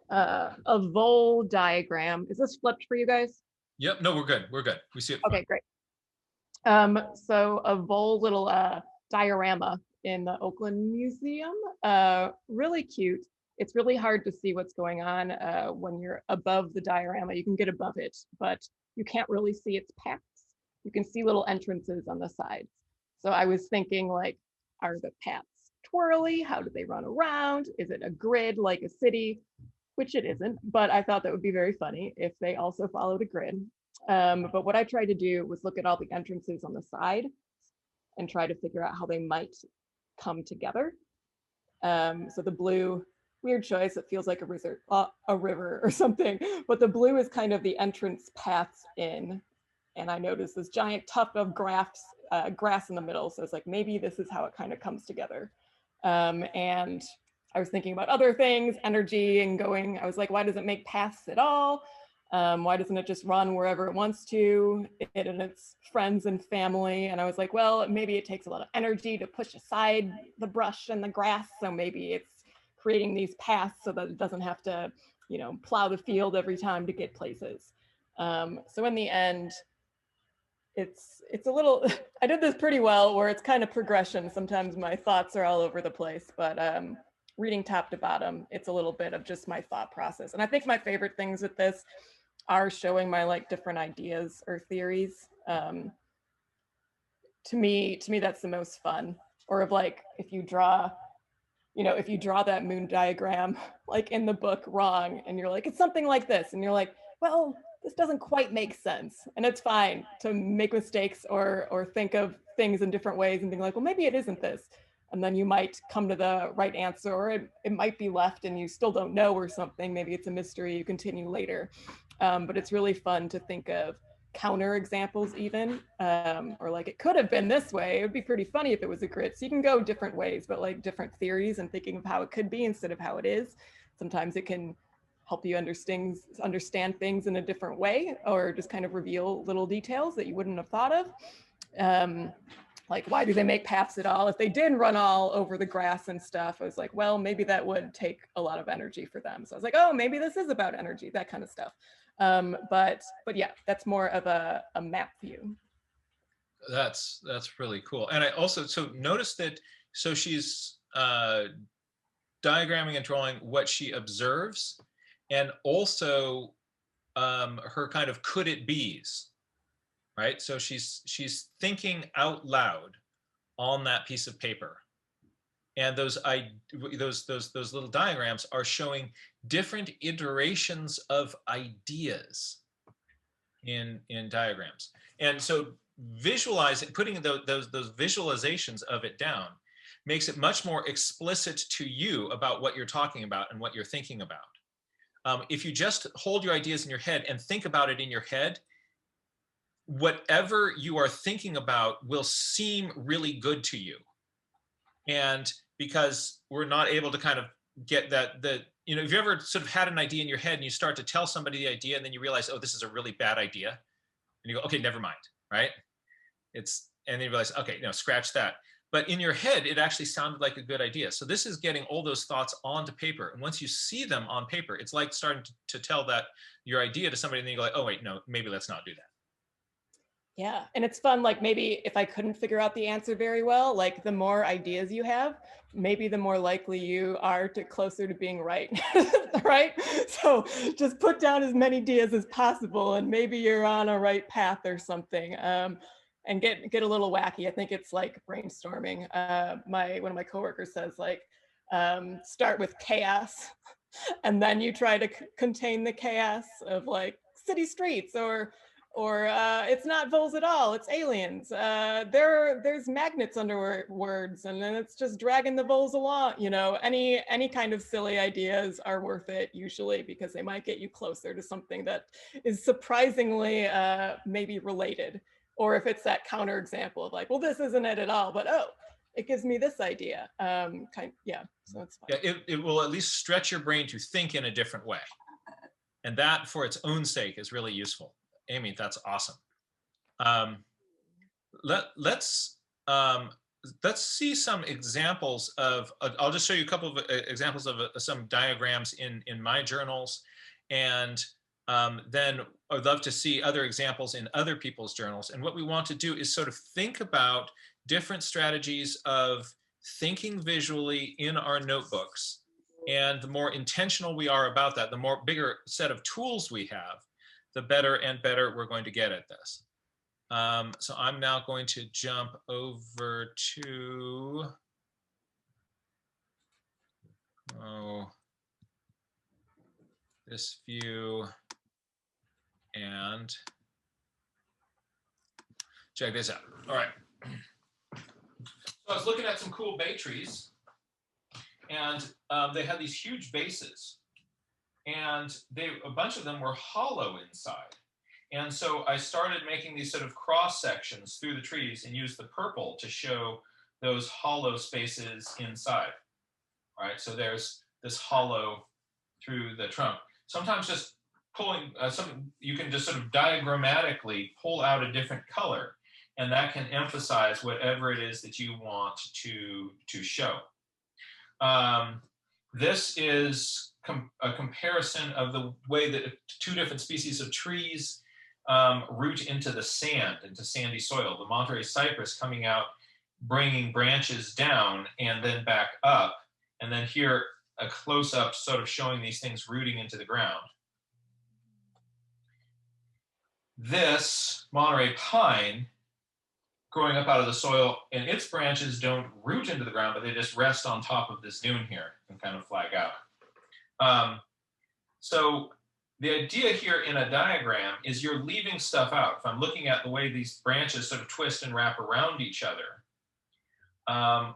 a vole diagram. Is this flipped for you guys? Yep. No, we're good. We see it. Okay, great. So a vole little diorama in the Oakland Museum. Really cute. It's really hard to see what's going on when you're above the diorama. You can get above it, but you can't really see its paths. You can see little entrances on the sides. So I was thinking like, are the paths twirly? How do they run around? Is it a grid like a city? Which it isn't, but I thought that would be very funny if they also followed a grid. But what I tried to do was look at all the entrances on the side and try to figure out how they might come together. So the blue, weird choice, it feels like a river or something, but the blue is kind of the entrance paths in. And I noticed this giant tuft of grass in the middle. So it's like, maybe this is how it kind of comes together. And I was thinking about other things, energy and going, I was like, why does it make paths at all? Why doesn't it just run wherever it wants to, it and its friends and family? And I was like, well, maybe it takes a lot of energy to push aside the brush and the grass. So maybe it's creating these paths so that it doesn't have to, you know, plow the field every time to get places. So in the end, it's a little, I did this pretty well where it's kind of progression. Sometimes my thoughts are all over the place, but reading top to bottom, it's a little bit of just my thought process. And I think my favorite things with this are showing my like different ideas or theories. To me, that's the most fun. Or of like, if you draw, you know, if you draw that moon diagram, like in the book wrong, and you're like, it's something like this. And you're like, well, this doesn't quite make sense. And it's fine to make mistakes or think of things in different ways and think like, well, maybe it isn't this. And then you might come to the right answer, or it might be left and you still don't know or something. Maybe it's a mystery, you continue later. But it's really fun to think of counter examples even, or like it could have been this way. It would be pretty funny if it was a grid. So you can go different ways, but like different theories and thinking of how it could be instead of how it is. Sometimes it can help you understand things in a different way, or just kind of reveal little details that you wouldn't have thought of. Like, why do they make paths at all? If they did run all over the grass and stuff, I was like, well, maybe that would take a lot of energy for them. So I was like, oh, maybe this is about energy, that kind of stuff. But yeah, that's more of a map view. That's really cool. And I also, so notice that, so she's diagramming and drawing what she observes, and also her kind of could it be's, right? So she's thinking out loud on that piece of paper. And those little diagrams are showing different iterations of ideas in diagrams. And so visualizing, putting those visualizations of it down makes it much more explicit to you about what you're talking about and what you're thinking about. If you just hold your ideas in your head and think about it in your head, whatever you are thinking about will seem really good to you. And because we're not able to kind of get that, you know, if you ever sort of had an idea in your head and you start to tell somebody the idea and then you realize, oh, this is a really bad idea. And you go, okay, never mind, right? And then you realize, okay, scratch that. But in your head, it actually sounded like a good idea. So this is getting all those thoughts onto paper. And once you see them on paper, it's like starting to tell that your idea to somebody, and then you go like, oh, wait, no, maybe let's not do that. Yeah, and it's fun, like maybe if I couldn't figure out the answer very well, like the more ideas you have, maybe the more likely you are to closer to being right, right? So just put down as many ideas as possible and maybe you're on a right path or something. And get a little wacky. I think it's like brainstorming. One of my coworkers says like, start with chaos and then you try to contain the chaos of like city streets or it's not voles at all, it's aliens. There's magnets under words and then it's just dragging the voles along. Any kind of silly ideas are worth it usually because they might get you closer to something that is surprisingly maybe related. Or if it's that counter example of like, well, this isn't it at all, but oh, it gives me this idea. Yeah, so it's fun. Yeah, it will at least stretch your brain to think in a different way. And that for its own sake is really useful. Amy, that's awesome. Let's see some examples of, I'll just show you a couple of examples of some diagrams in my journals. And then I'd love to see other examples in other people's journals. And what we want to do is sort of think about different strategies of thinking visually in our notebooks. And the more intentional we are about that, the more bigger set of tools we have, the better and better we're going to get at this. So I'm now going to jump over to, this view and check this out. All right. So I was looking at some cool bay trees and they had these huge bases and a bunch of them were hollow inside. And so I started making these sort of cross sections through the trees and used the purple to show those hollow spaces inside. All right, so there's this hollow through the trunk. Sometimes just pulling you can just sort of diagrammatically pull out a different color, and that can emphasize whatever it is that you want to show. This is a comparison of the way that two different species of trees root into the sand, into sandy soil. The Monterey cypress coming out, bringing branches down and then back up. And then here, a close-up sort of showing these things rooting into the ground. This Monterey pine growing up out of the soil, and its branches don't root into the ground, but they just rest on top of this dune here and kind of flag out. So the idea here in a diagram is you're leaving stuff out. If I'm looking at the way these branches sort of twist and wrap around each other, a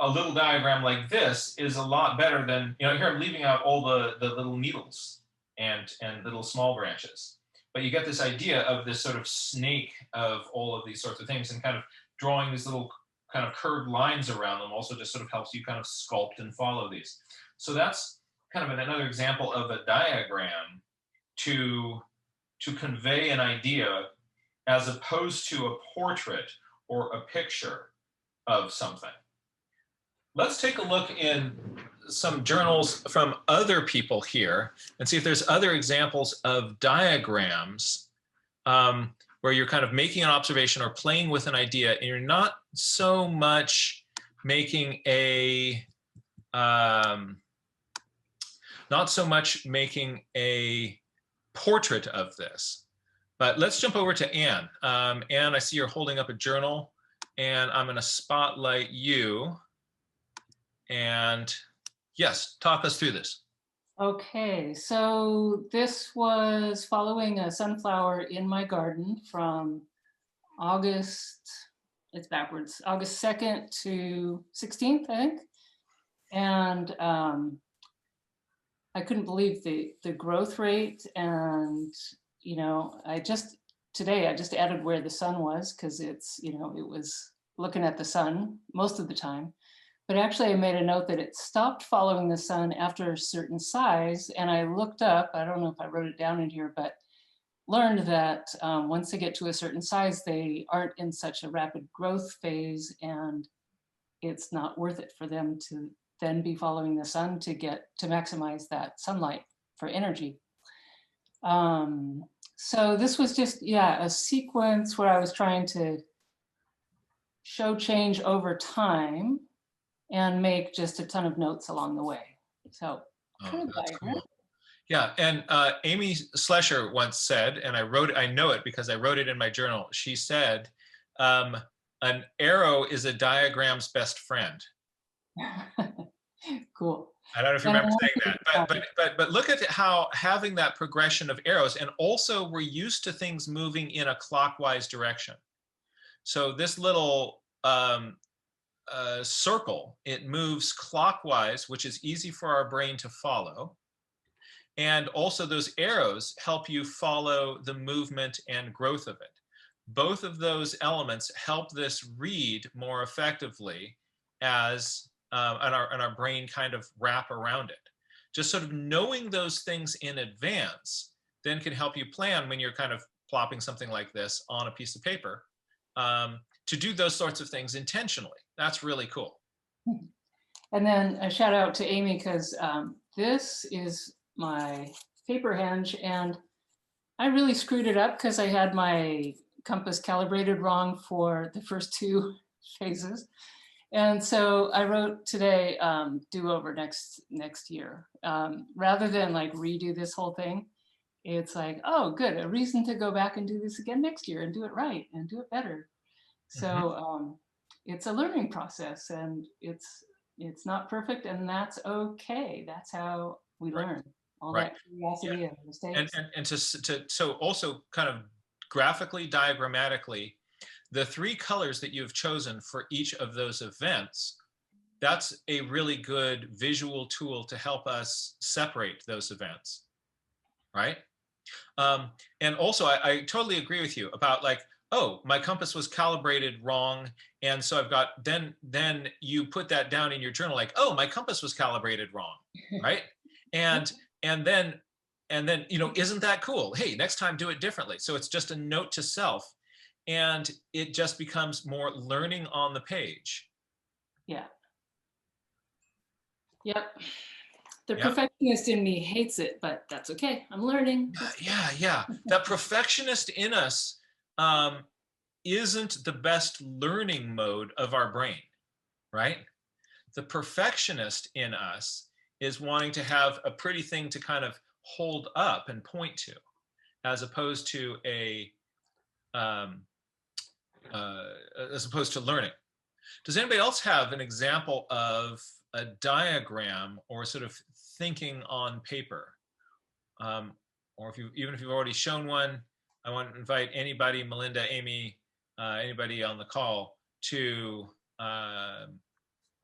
little diagram like this is a lot better than, here I'm leaving out all the little needles and little small branches. But you get this idea of this sort of snake of all of these sorts of things, and kind of drawing these little kind of curved lines around them also just sort of helps you kind of sculpt and follow these. So that's kind of another example of a diagram to convey an idea as opposed to a portrait or a picture of something. Let's take a look in some journals from other people here and see if there's other examples of diagrams where you're kind of making an observation or playing with an idea, and you're not so much making a portrait of this. But let's jump over to Anne. Anne, I see you're holding up a journal, and I'm going to spotlight you. And yes, talk us through this. Okay, so this was following a sunflower in my garden from August, it's backwards, August 2nd to 16th, I think. And I couldn't believe the growth rate. And, today I just added where the sun was, because it's, it was looking at the sun most of the time. But actually I made a note that it stopped following the sun after a certain size. And I looked up, I don't know if I wrote it down in here, but learned that once they get to a certain size, they aren't in such a rapid growth phase, and it's not worth it for them to then be following the sun to maximize that sunlight for energy. So this was just, a sequence where I was trying to show change over time and make just a ton of notes along the way. So that's cool. Yeah, and Amy Slesher once said, and I know it because I wrote it in my journal. She said, an arrow is a diagram's best friend. Cool. I don't know if you remember saying that, but look at how having that progression of arrows, and also we're used to things moving in a clockwise direction. So this little circle, it moves clockwise, which is easy for our brain to follow. And also those arrows help you follow the movement and growth of it. Both of those elements help this read more effectively as and our brain kind of wrap around it. Just sort of knowing those things in advance then can help you plan when you're kind of plopping something like this on a piece of paper to do those sorts of things intentionally. That's really cool. And then a shout out to Amy, because this is my paper henge, and I really screwed it up because I had my compass calibrated wrong for the first two phases. And so I wrote today, do over next year. Rather than like redo this whole thing, it's like, oh, good, a reason to go back and do this again next year and do it right and do it better. So it's a learning process, and it's not perfect, and that's okay. That's how we learn. All that curiosity and mistakes. And so also kind of graphically, diagrammatically, the three colors that you've chosen for each of those events, that's a really good visual tool to help us separate those events, right? And also, I totally agree with you about like, oh, my compass was calibrated wrong, and so I've got, then you put that down in your journal like, oh, my compass was calibrated wrong, right? and then isn't that cool? Hey, next time do it differently. So it's just a note to self, and it just becomes more learning on the page. Yeah. Yep. The Yep. perfectionist in me hates it, but that's okay. I'm learning. Yeah. That perfectionist in us isn't the best learning mode of our brain, right? The perfectionist in us is wanting to have a pretty thing to kind of hold up and point to, as opposed to learning. Does anybody else have an example of a diagram or sort of thinking on paper? Or even if you've already shown one, I want to invite anybody, Melinda, Amy, anybody on the call to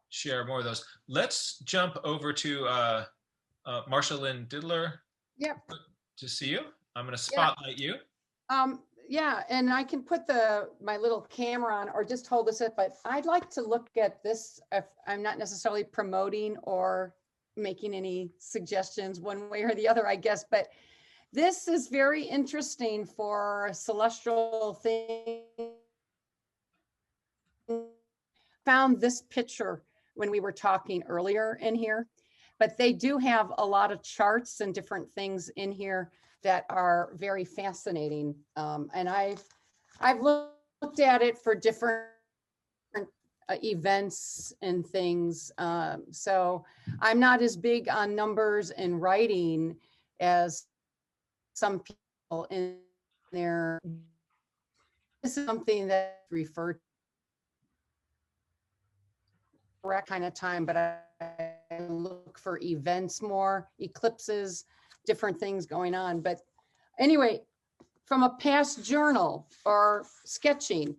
share more of those. Let's jump over to Marsha Lynn Diddler. Yep. To see you. I'm going to spotlight you. Yeah, and I can put my little camera on or just hold this up, but I'd like to look at this. If I'm not necessarily promoting or making any suggestions one way or the other, I guess, but this is very interesting for celestial things. Found this picture when we were talking earlier in here, but they do have a lot of charts and different things in here that are very fascinating. And I've looked at it for different events and things. So I'm not as big on numbers and writing as some people in there. This is something that's referred to correct kind of time, but I look for events more, eclipses, different things going on. But anyway, from a past journal or sketching,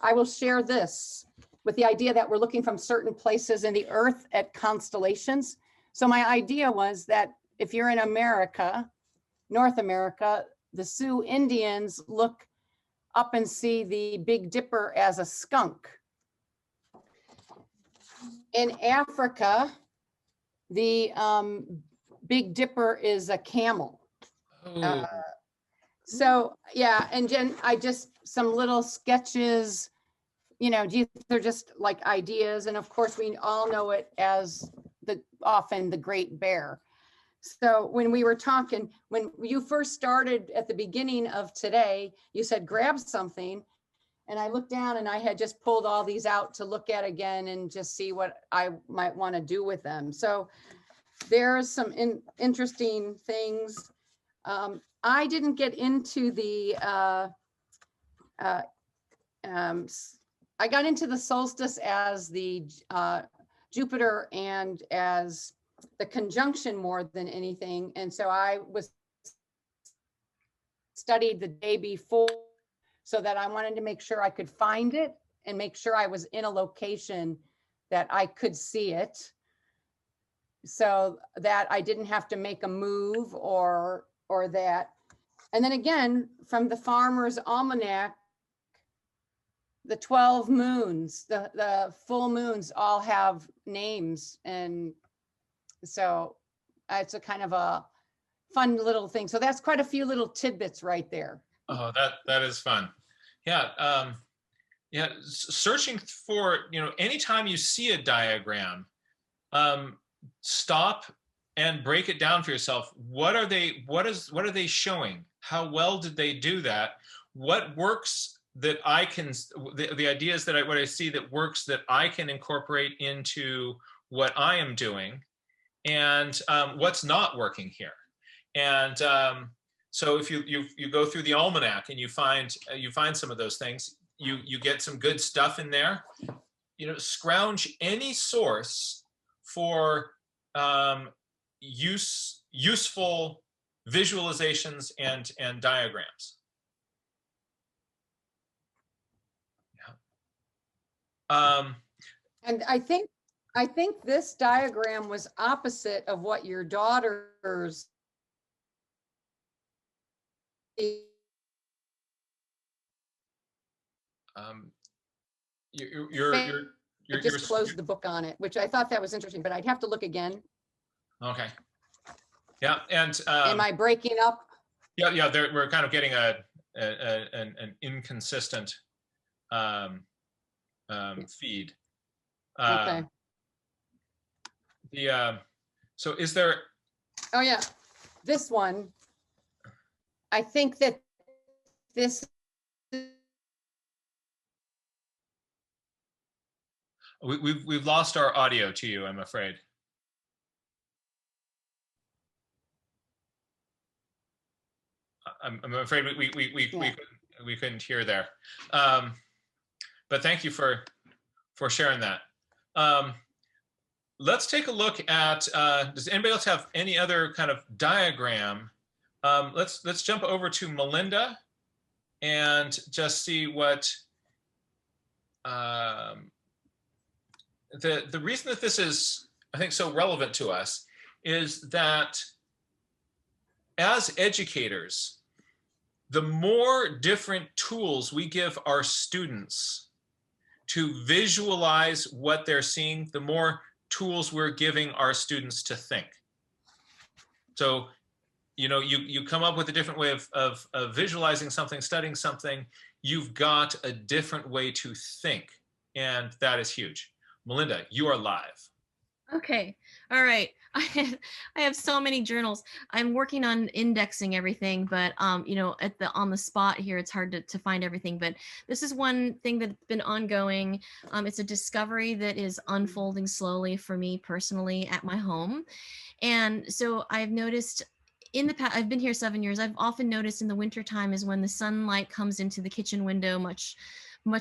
I will share this with the idea that we're looking from certain places in the earth at constellations. So my idea was that if you're in America, North America, the Sioux Indians look up and see the Big Dipper as a skunk. In Africa, the Big Dipper is a camel. So yeah, and Jen, some little sketches, they're just like ideas. And of course, we all know it as often the Great Bear. So when we were talking, when you first started at the beginning of today, you said, grab something. And I looked down and I had just pulled all these out to look at again and just see what I might want to do with them. So there's some interesting things. I didn't get into I got into the solstice as the Jupiter and as the conjunction more than anything. And so I studied the day before, so that I wanted to make sure I could find it and make sure I was in a location that I could see it, so that I didn't have to make a move or that. And then again, from the Farmer's Almanac, the 12 moons, the full moons all have names. And so it's a kind of a fun little thing. So that's quite a few little tidbits right there. Oh, that is fun. Yeah. Searching for, anytime you see a diagram, stop and break it down for yourself. What are they showing? How well did they do that? What works that I can, the ideas that what I see that works that I can incorporate into what I am doing, and what's not working here. And so if you go through the almanac and you find some of those things, you get some good stuff in there. Scrounge any source for useful visualizations and diagrams. Yeah. And I think this diagram was opposite of what your daughter's. You're just closed the book on it, which I thought that was interesting, but I'd have to look again. Okay. Yeah, and Am I breaking up? yeah, we're kind of getting an inconsistent feed. Okay. So is there? Oh yeah, this one. I think that this. We've lost our audio to you, I'm afraid. I'm afraid we couldn't hear there. But thank you for sharing that. Let's take a look at, does anybody else have any other kind of diagram? Let's jump over to Melinda and just see what, the reason that this is, I think, so relevant to us is that as educators, the more different tools we give our students to visualize what they're seeing, the more tools we're giving our students to think. So, you know, you come up with a different way of visualizing something, studying something, you've got a different way to think, and that is huge. Melinda, you are live. Okay. All right. I have so many journals. I'm working on indexing everything, but you know, on the spot here, it's hard to find everything. But this is one thing that's been ongoing. It's a discovery that is unfolding slowly for me personally at my home. And so I've noticed in the past, I've been here 7 years. I've often noticed in the wintertime is when the sunlight comes into the kitchen window much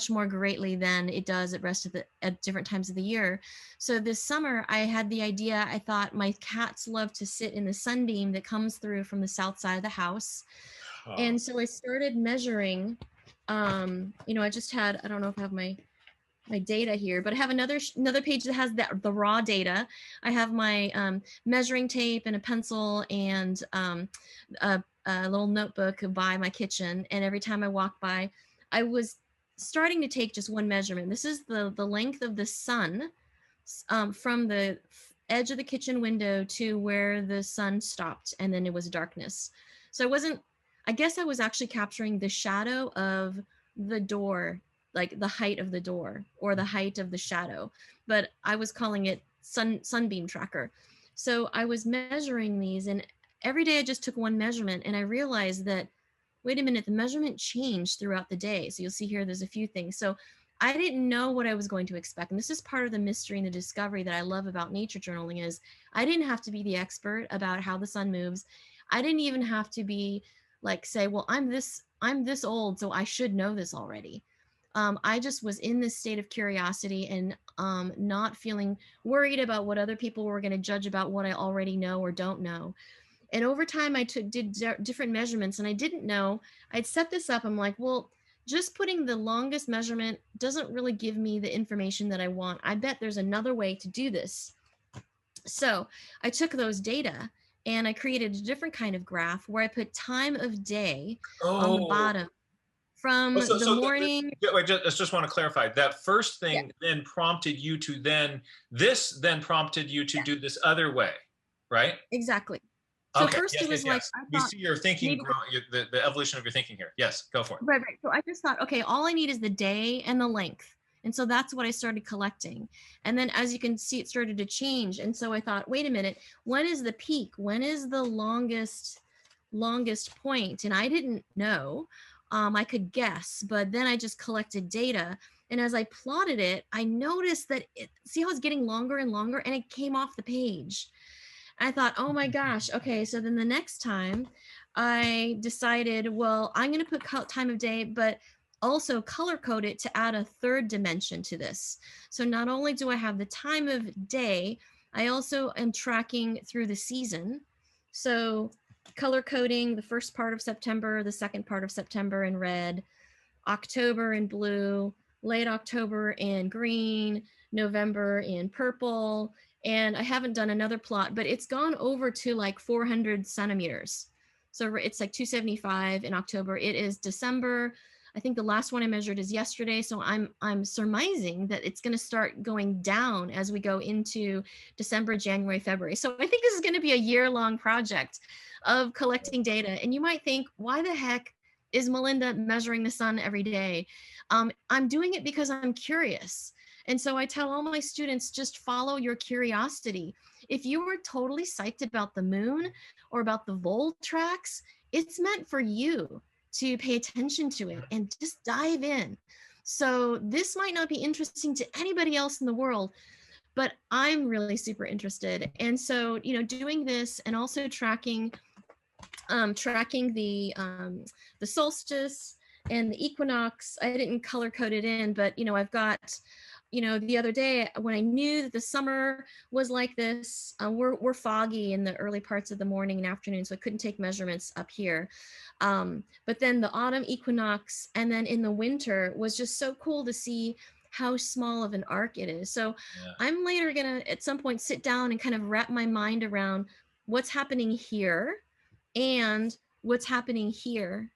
more greatly than it does at different times of the year. So this summer I had the idea, I thought my cats love to sit in the sunbeam that comes through from the south side of the house. Oh. And so I started measuring, you know, I don't know if I have my data here, but I have another page that has the raw data. I have my measuring tape and a pencil and a little notebook by my kitchen. And every time I walk by, I was starting to take just one measurement. This is the length of the sun from the edge of the kitchen window to where the sun stopped, and then it was darkness. So I guess I was actually capturing the shadow of the door, like the height of the door or the height of the shadow, but I was calling it sunbeam tracker. So I was measuring these, and every day I just took one measurement, and I realized that, wait a minute, the measurement changed throughout the day. So you'll see here, there's a few things. So I didn't know what I was going to expect. And this is part of the mystery and the discovery that I love about nature journaling is I didn't have to be the expert about how the sun moves. I didn't even have to be like, say, well, I'm this old, so I should know this already. I just was in this state of curiosity and not feeling worried about what other people were going to judge about what I already know or don't know. And over time, I did different measurements, and I didn't know. I'd set this up. I'm like, well, just putting the longest measurement doesn't really give me the information that I want. I bet there's another way to do this. So I took those data and I created a different kind of graph where I put time of day on the bottom from the morning. I just want to clarify that first thing then prompted you to then prompted you to do this other way, right? Exactly. So first it was like, we see your thinking, the evolution of your thinking here. Yes, go for it. Right. So I just thought, okay, all I need is the day and the length. And so that's what I started collecting. And then as you can see, it started to change. And so I thought, wait a minute, when is the peak? When is the longest point? And I didn't know. I could guess, but then I just collected data. And as I plotted it, I noticed that see how it's getting longer and longer, and it came off the page. I thought, oh my gosh, okay. So then the next time I decided, well, I'm going to put time of day, but also color code it to add a third dimension to this. So not only do I have the time of day, I also am tracking through the season. So color coding the first part of September, the second part of September in red, October in blue, late October in green, November in purple. And I haven't done another plot, but it's gone over to like 400 centimeters. So it's like 275 in October. It is December I think the last one I measured is yesterday. So I'm surmising that it's going to start going down as we go into December, January, February. So I think this is going to be a year-long project of collecting data. And you might think, why the heck is Melinda measuring the sun every day? I'm doing it because I'm curious. And so I tell all my students, just follow your curiosity. If you were totally psyched about the moon or about the vole tracks, it's meant for you to pay attention to it and just dive in. So this might not be interesting to anybody else in the world, but I'm really super interested. And so, you know, doing this and also tracking the solstice and the equinox. I didn't color code it in, but, you know, I've got, you know, the other day when I knew that the summer was like this, we're foggy in the early parts of the morning and afternoon, so I couldn't take measurements up here. But then the autumn equinox and then in the winter was just so cool to see how small of an arc it is. So yeah. I'm later gonna at some point sit down and kind of wrap my mind around what's happening here and what's happening here,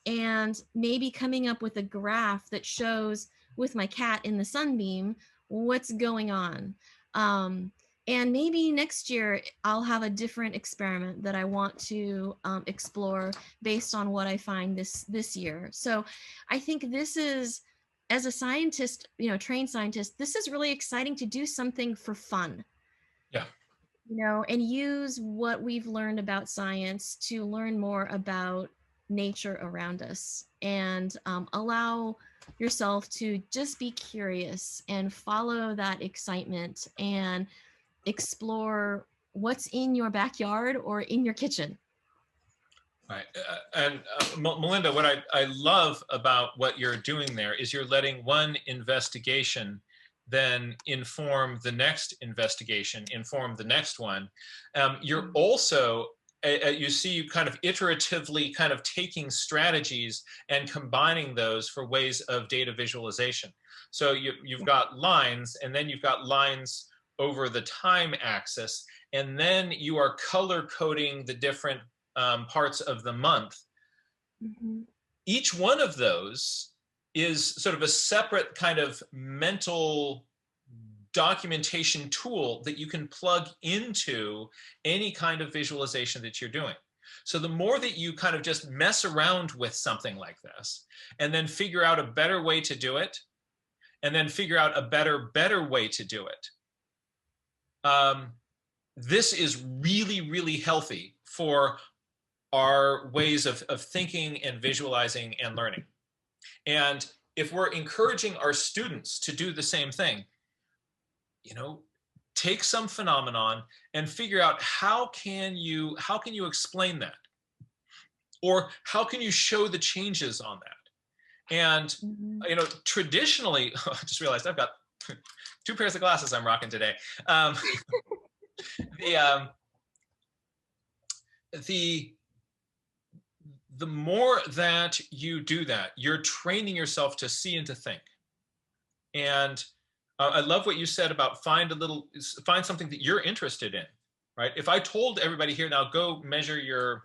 and maybe coming up with a graph that shows with my cat in the sunbeam what's going on. And maybe next year I'll have a different experiment that I want to explore based on what I find this year. So I think this is, as a scientist, you know, trained scientist, this is really exciting to do something for fun. Yeah. You know, and use what we've learned about science to learn more about nature around us, and allow yourself to just be curious and follow that excitement and explore what's in your backyard or in your kitchen. Right. And Melinda, what I love about what you're doing there is you're letting one investigation then inform the next investigation, inform the next one. You're also, you see, you kind of iteratively kind of taking strategies and combining those for ways of data visualization. So you've got lines, and then you've got lines over the time axis, and then you are color coding the different parts of the month. Mm-hmm. Each one of those is sort of a separate kind of mental documentation tool that you can plug into any kind of visualization that you're doing. So the more that you kind of just mess around with something like this, and then figure out a better way to do it, and then figure out a better way to do it, this is really, really healthy for our ways of thinking and visualizing and learning. And if we're encouraging our students to do the same thing, you know, take some phenomenon and figure out how can you explain that, or how can you show the changes on that. And you know, traditionally, I just realized I've got 2 pairs of glasses I'm rocking today. The more that you do that, you're training yourself to see and to think. And I love what you said about find something that you're interested in, right? If I told everybody here now, go measure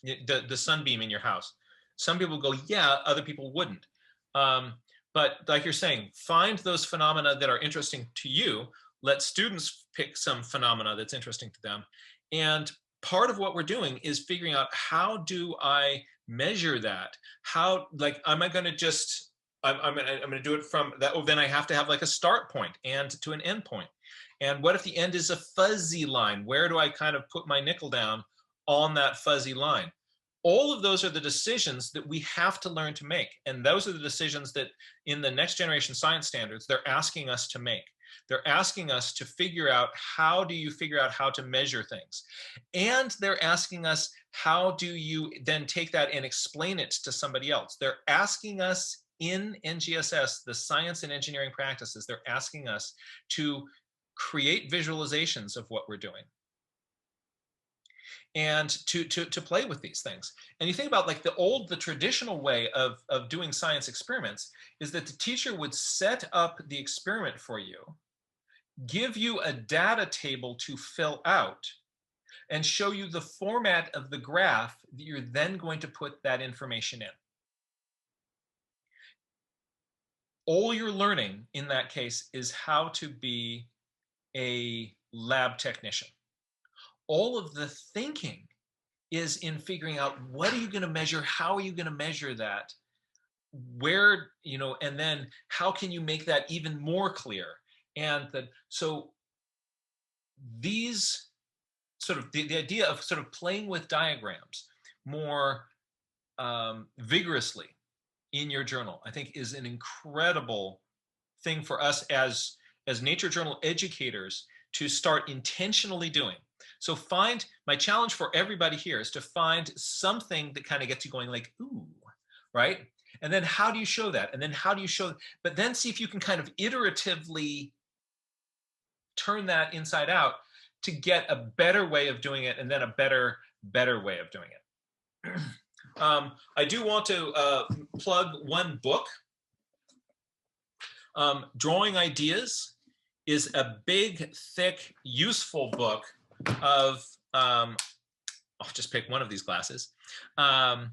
the sunbeam in your house, some people go, yeah, other people wouldn't. But like you're saying, find those phenomena that are interesting to you. Let students pick some phenomena that's interesting to them. And part of what we're doing is figuring out, how do I measure that? How, like, am I going to just, I'm going to do it from that. Oh, then I have to have like a start point and to an end point. And what if the end is a fuzzy line? Where do I kind of put my nickel down on that fuzzy line? All of those are the decisions that we have to learn to make. And those are the decisions that in the next generation science standards, they're asking us to make. They're asking us to figure out, how do you figure out how to measure things? And they're asking us, how do you then take that and explain it to somebody else? They're asking us in NGSS, the science and engineering practices, they're asking us to create visualizations of what we're doing and to play with these things. And you think about like the traditional way of doing science experiments is that the teacher would set up the experiment for you, give you a data table to fill out, and show you the format of the graph that you're then going to put that information in. all you're learning in that case is how to be a lab technician. All of the thinking is in figuring out what are you going to measure, how are you going to measure that, where, you know, and then how can you make that even more clear. And that, so these sort of the idea of sort of playing with diagrams more vigorously in your journal, I think is an incredible thing for us as nature journal educators to start intentionally doing. So my challenge for everybody here is to find something that kind of gets you going, like, ooh, right? And then how do you show that? And then how do you show, but then see if you can kind of iteratively turn that inside out to get a better way of doing it, and then a better way of doing it. I do want to plug one book. Drawing Ideas is a big, thick, useful book of, I'll just pick one of these glasses. And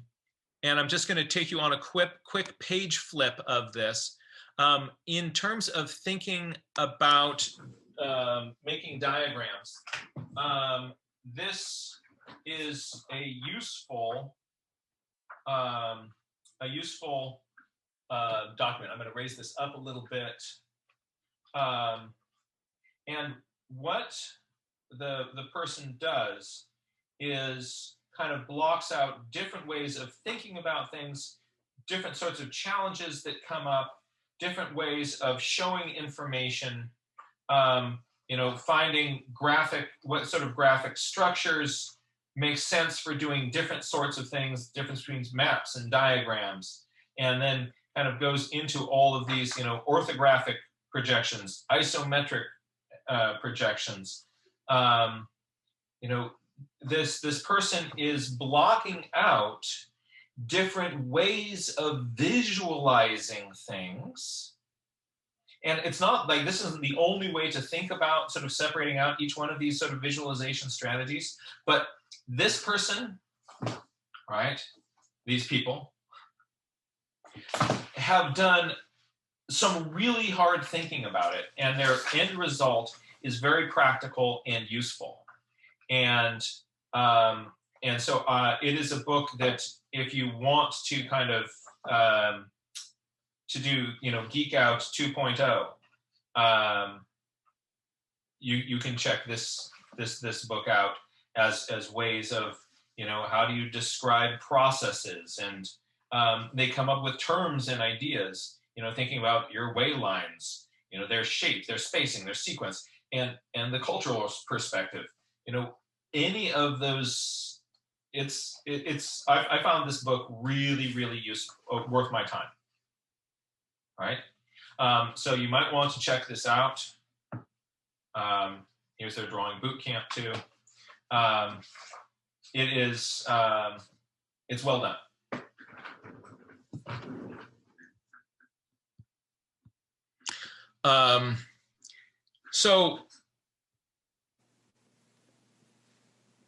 I'm just going to take you on a quick page flip of this. In terms of thinking about making diagrams, this is a useful document. I'm going to raise this up a little bit. And what the person does is kind of blocks out different ways of thinking about things, different sorts of challenges that come up, different ways of showing information, you know, finding what sort of graphic structures make sense for doing different sorts of things, difference between maps and diagrams, and then kind of goes into all of these, you know, orthographic projections, isometric projections. You know, this person is blocking out different ways of visualizing things. And it's not like this isn't the only way to think about sort of separating out each one of these sort of visualization strategies, but this person, right, these people have done some really hard thinking about it, and their end result is very practical and useful. And so it is a book that if you want to kind of to do, you know, Geek Out 2.0, you can check this book out as ways of, you know, how do you describe processes, and they come up with terms and ideas, you know, thinking about your way lines, you know, their shape, their spacing, their sequence, and the cultural perspective, you know, any of those. I found this book really, really useful, worth my time. All right, so you might want to check this out. Here's their drawing boot camp too. It is, it's well done. So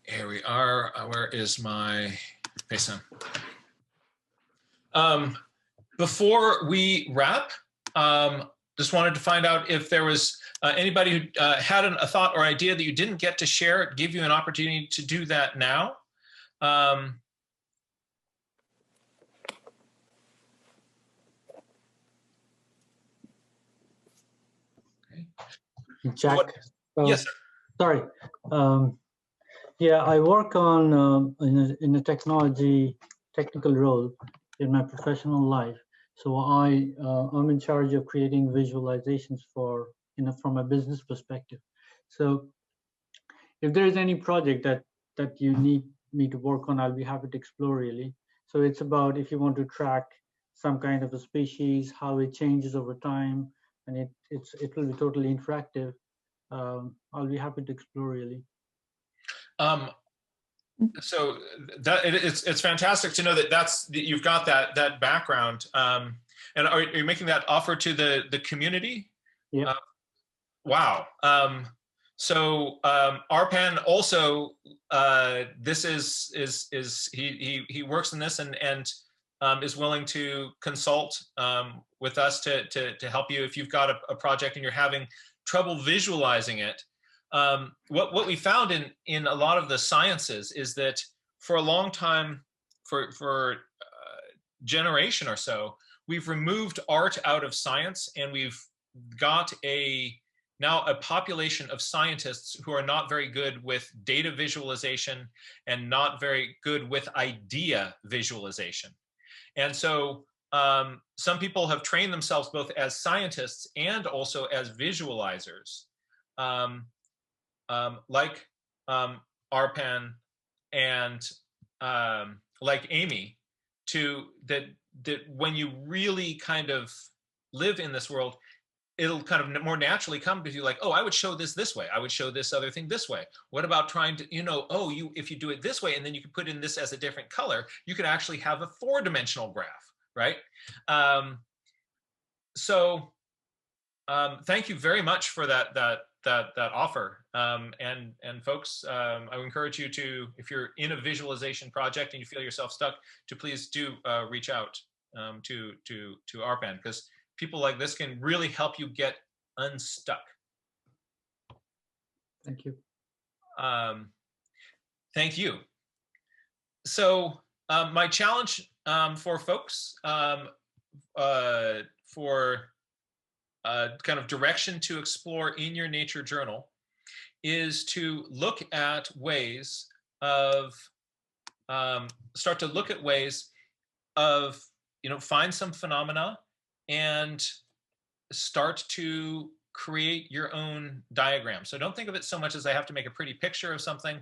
here we are. Where is my FaceTime? Before we wrap, just wanted to find out if there was anybody who had a thought or idea that you didn't get to share. Give you an opportunity to do that now. Jack. Yes, sir. Sorry. Yeah, I work on in a technical role in my professional life. So I'm in charge of creating visualizations for, you know, from a business perspective. So if there is any project that you need me to work on, I'll be happy to explore, really. So it's about if you want to track some kind of a species, how it changes over time, and it will be totally interactive. I'll be happy to explore, really. So that it's fantastic to know that you've got that background. And are you making that offer to the community? Yeah. Wow. So Arpan also, this is he works in this, and is willing to consult with us to help you if you've got a project and you're having trouble visualizing it. What we found in a lot of the sciences is that for a long time, for a generation or so, we've removed art out of science, and we've got now a population of scientists who are not very good with data visualization and not very good with idea visualization. And so some people have trained themselves both as scientists and also as visualizers, like Arpan and like Amy, that when you really kind of live in this world, it'll kind of more naturally come to you like, oh, I would show this way. I would show this other thing this way. What about trying to, if you do it this way, and then you can put in this as a different color, you could actually have a 4-dimensional graph, right? So thank you very much for that offer. And folks, I would encourage you to, if you're in a visualization project and you feel yourself stuck, to please do reach out to Arpan, because people like this can really help you get unstuck. Thank you. Thank you. So my challenge for folks for kind of direction to explore in your nature journal is to look at ways of, start to look at ways of, find some phenomena and start to create your own diagram. So don't think of it so much as I have to make a pretty picture of something.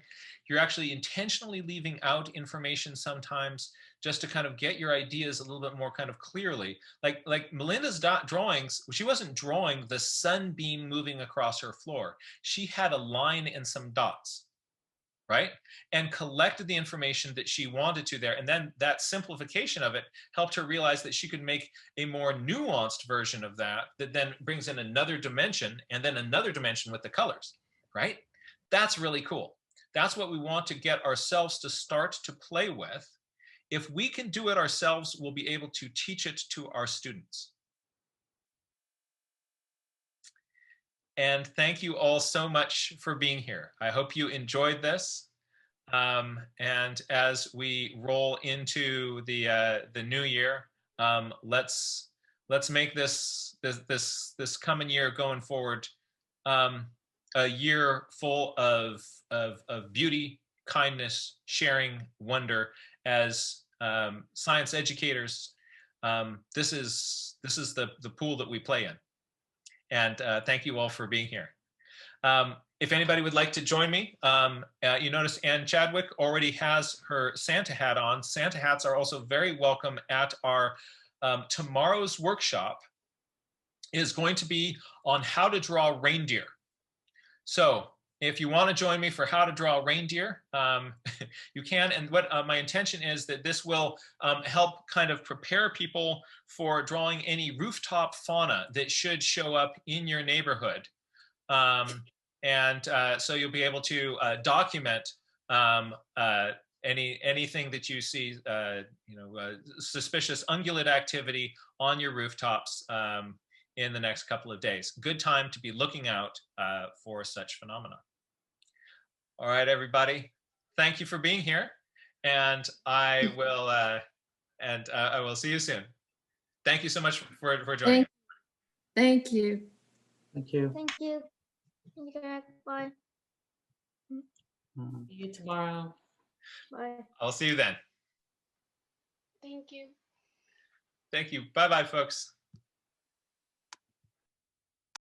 You're actually intentionally leaving out information sometimes just to kind of get your ideas a little bit more kind of clearly. Like Melinda's drawings, she wasn't drawing the sunbeam moving across her floor. She had a line and some dots, right? And collected the information that she wanted to there. And then that simplification of it helped her realize that she could make a more nuanced version of that then brings in another dimension, and then another dimension with the colors, right? That's really cool. That's what we want to get ourselves to start to play with. If we can do it ourselves, we'll be able to teach it to our students. And thank you all so much for being here. I hope you enjoyed this. And as we roll into the new year, let's make this coming year going forward a year full of beauty, kindness, sharing, wonder. As science educators, this is the pool that we play in. And thank you all for being here. If anybody would like to join me, you notice Ann Chadwick already has her Santa hat on. Santa hats are also very welcome at our tomorrow's workshop is going to be on how to draw reindeer. So if you want to join me for how to draw reindeer, you can. And what my intention is that this will help kind of prepare people for drawing any rooftop fauna that should show up in your neighborhood. So you'll be able to document anything that you see, suspicious ungulate activity on your rooftops in the next couple of days. Good time to be looking out for such phenomena. All right, everybody. Thank you for being here, and I will see you soon. Thank you so much for joining. Thank you. Thank you. Thank you. Thank you, Greg. Bye. See you tomorrow. Bye. I'll see you then. Thank you. Thank you. Bye-bye, folks.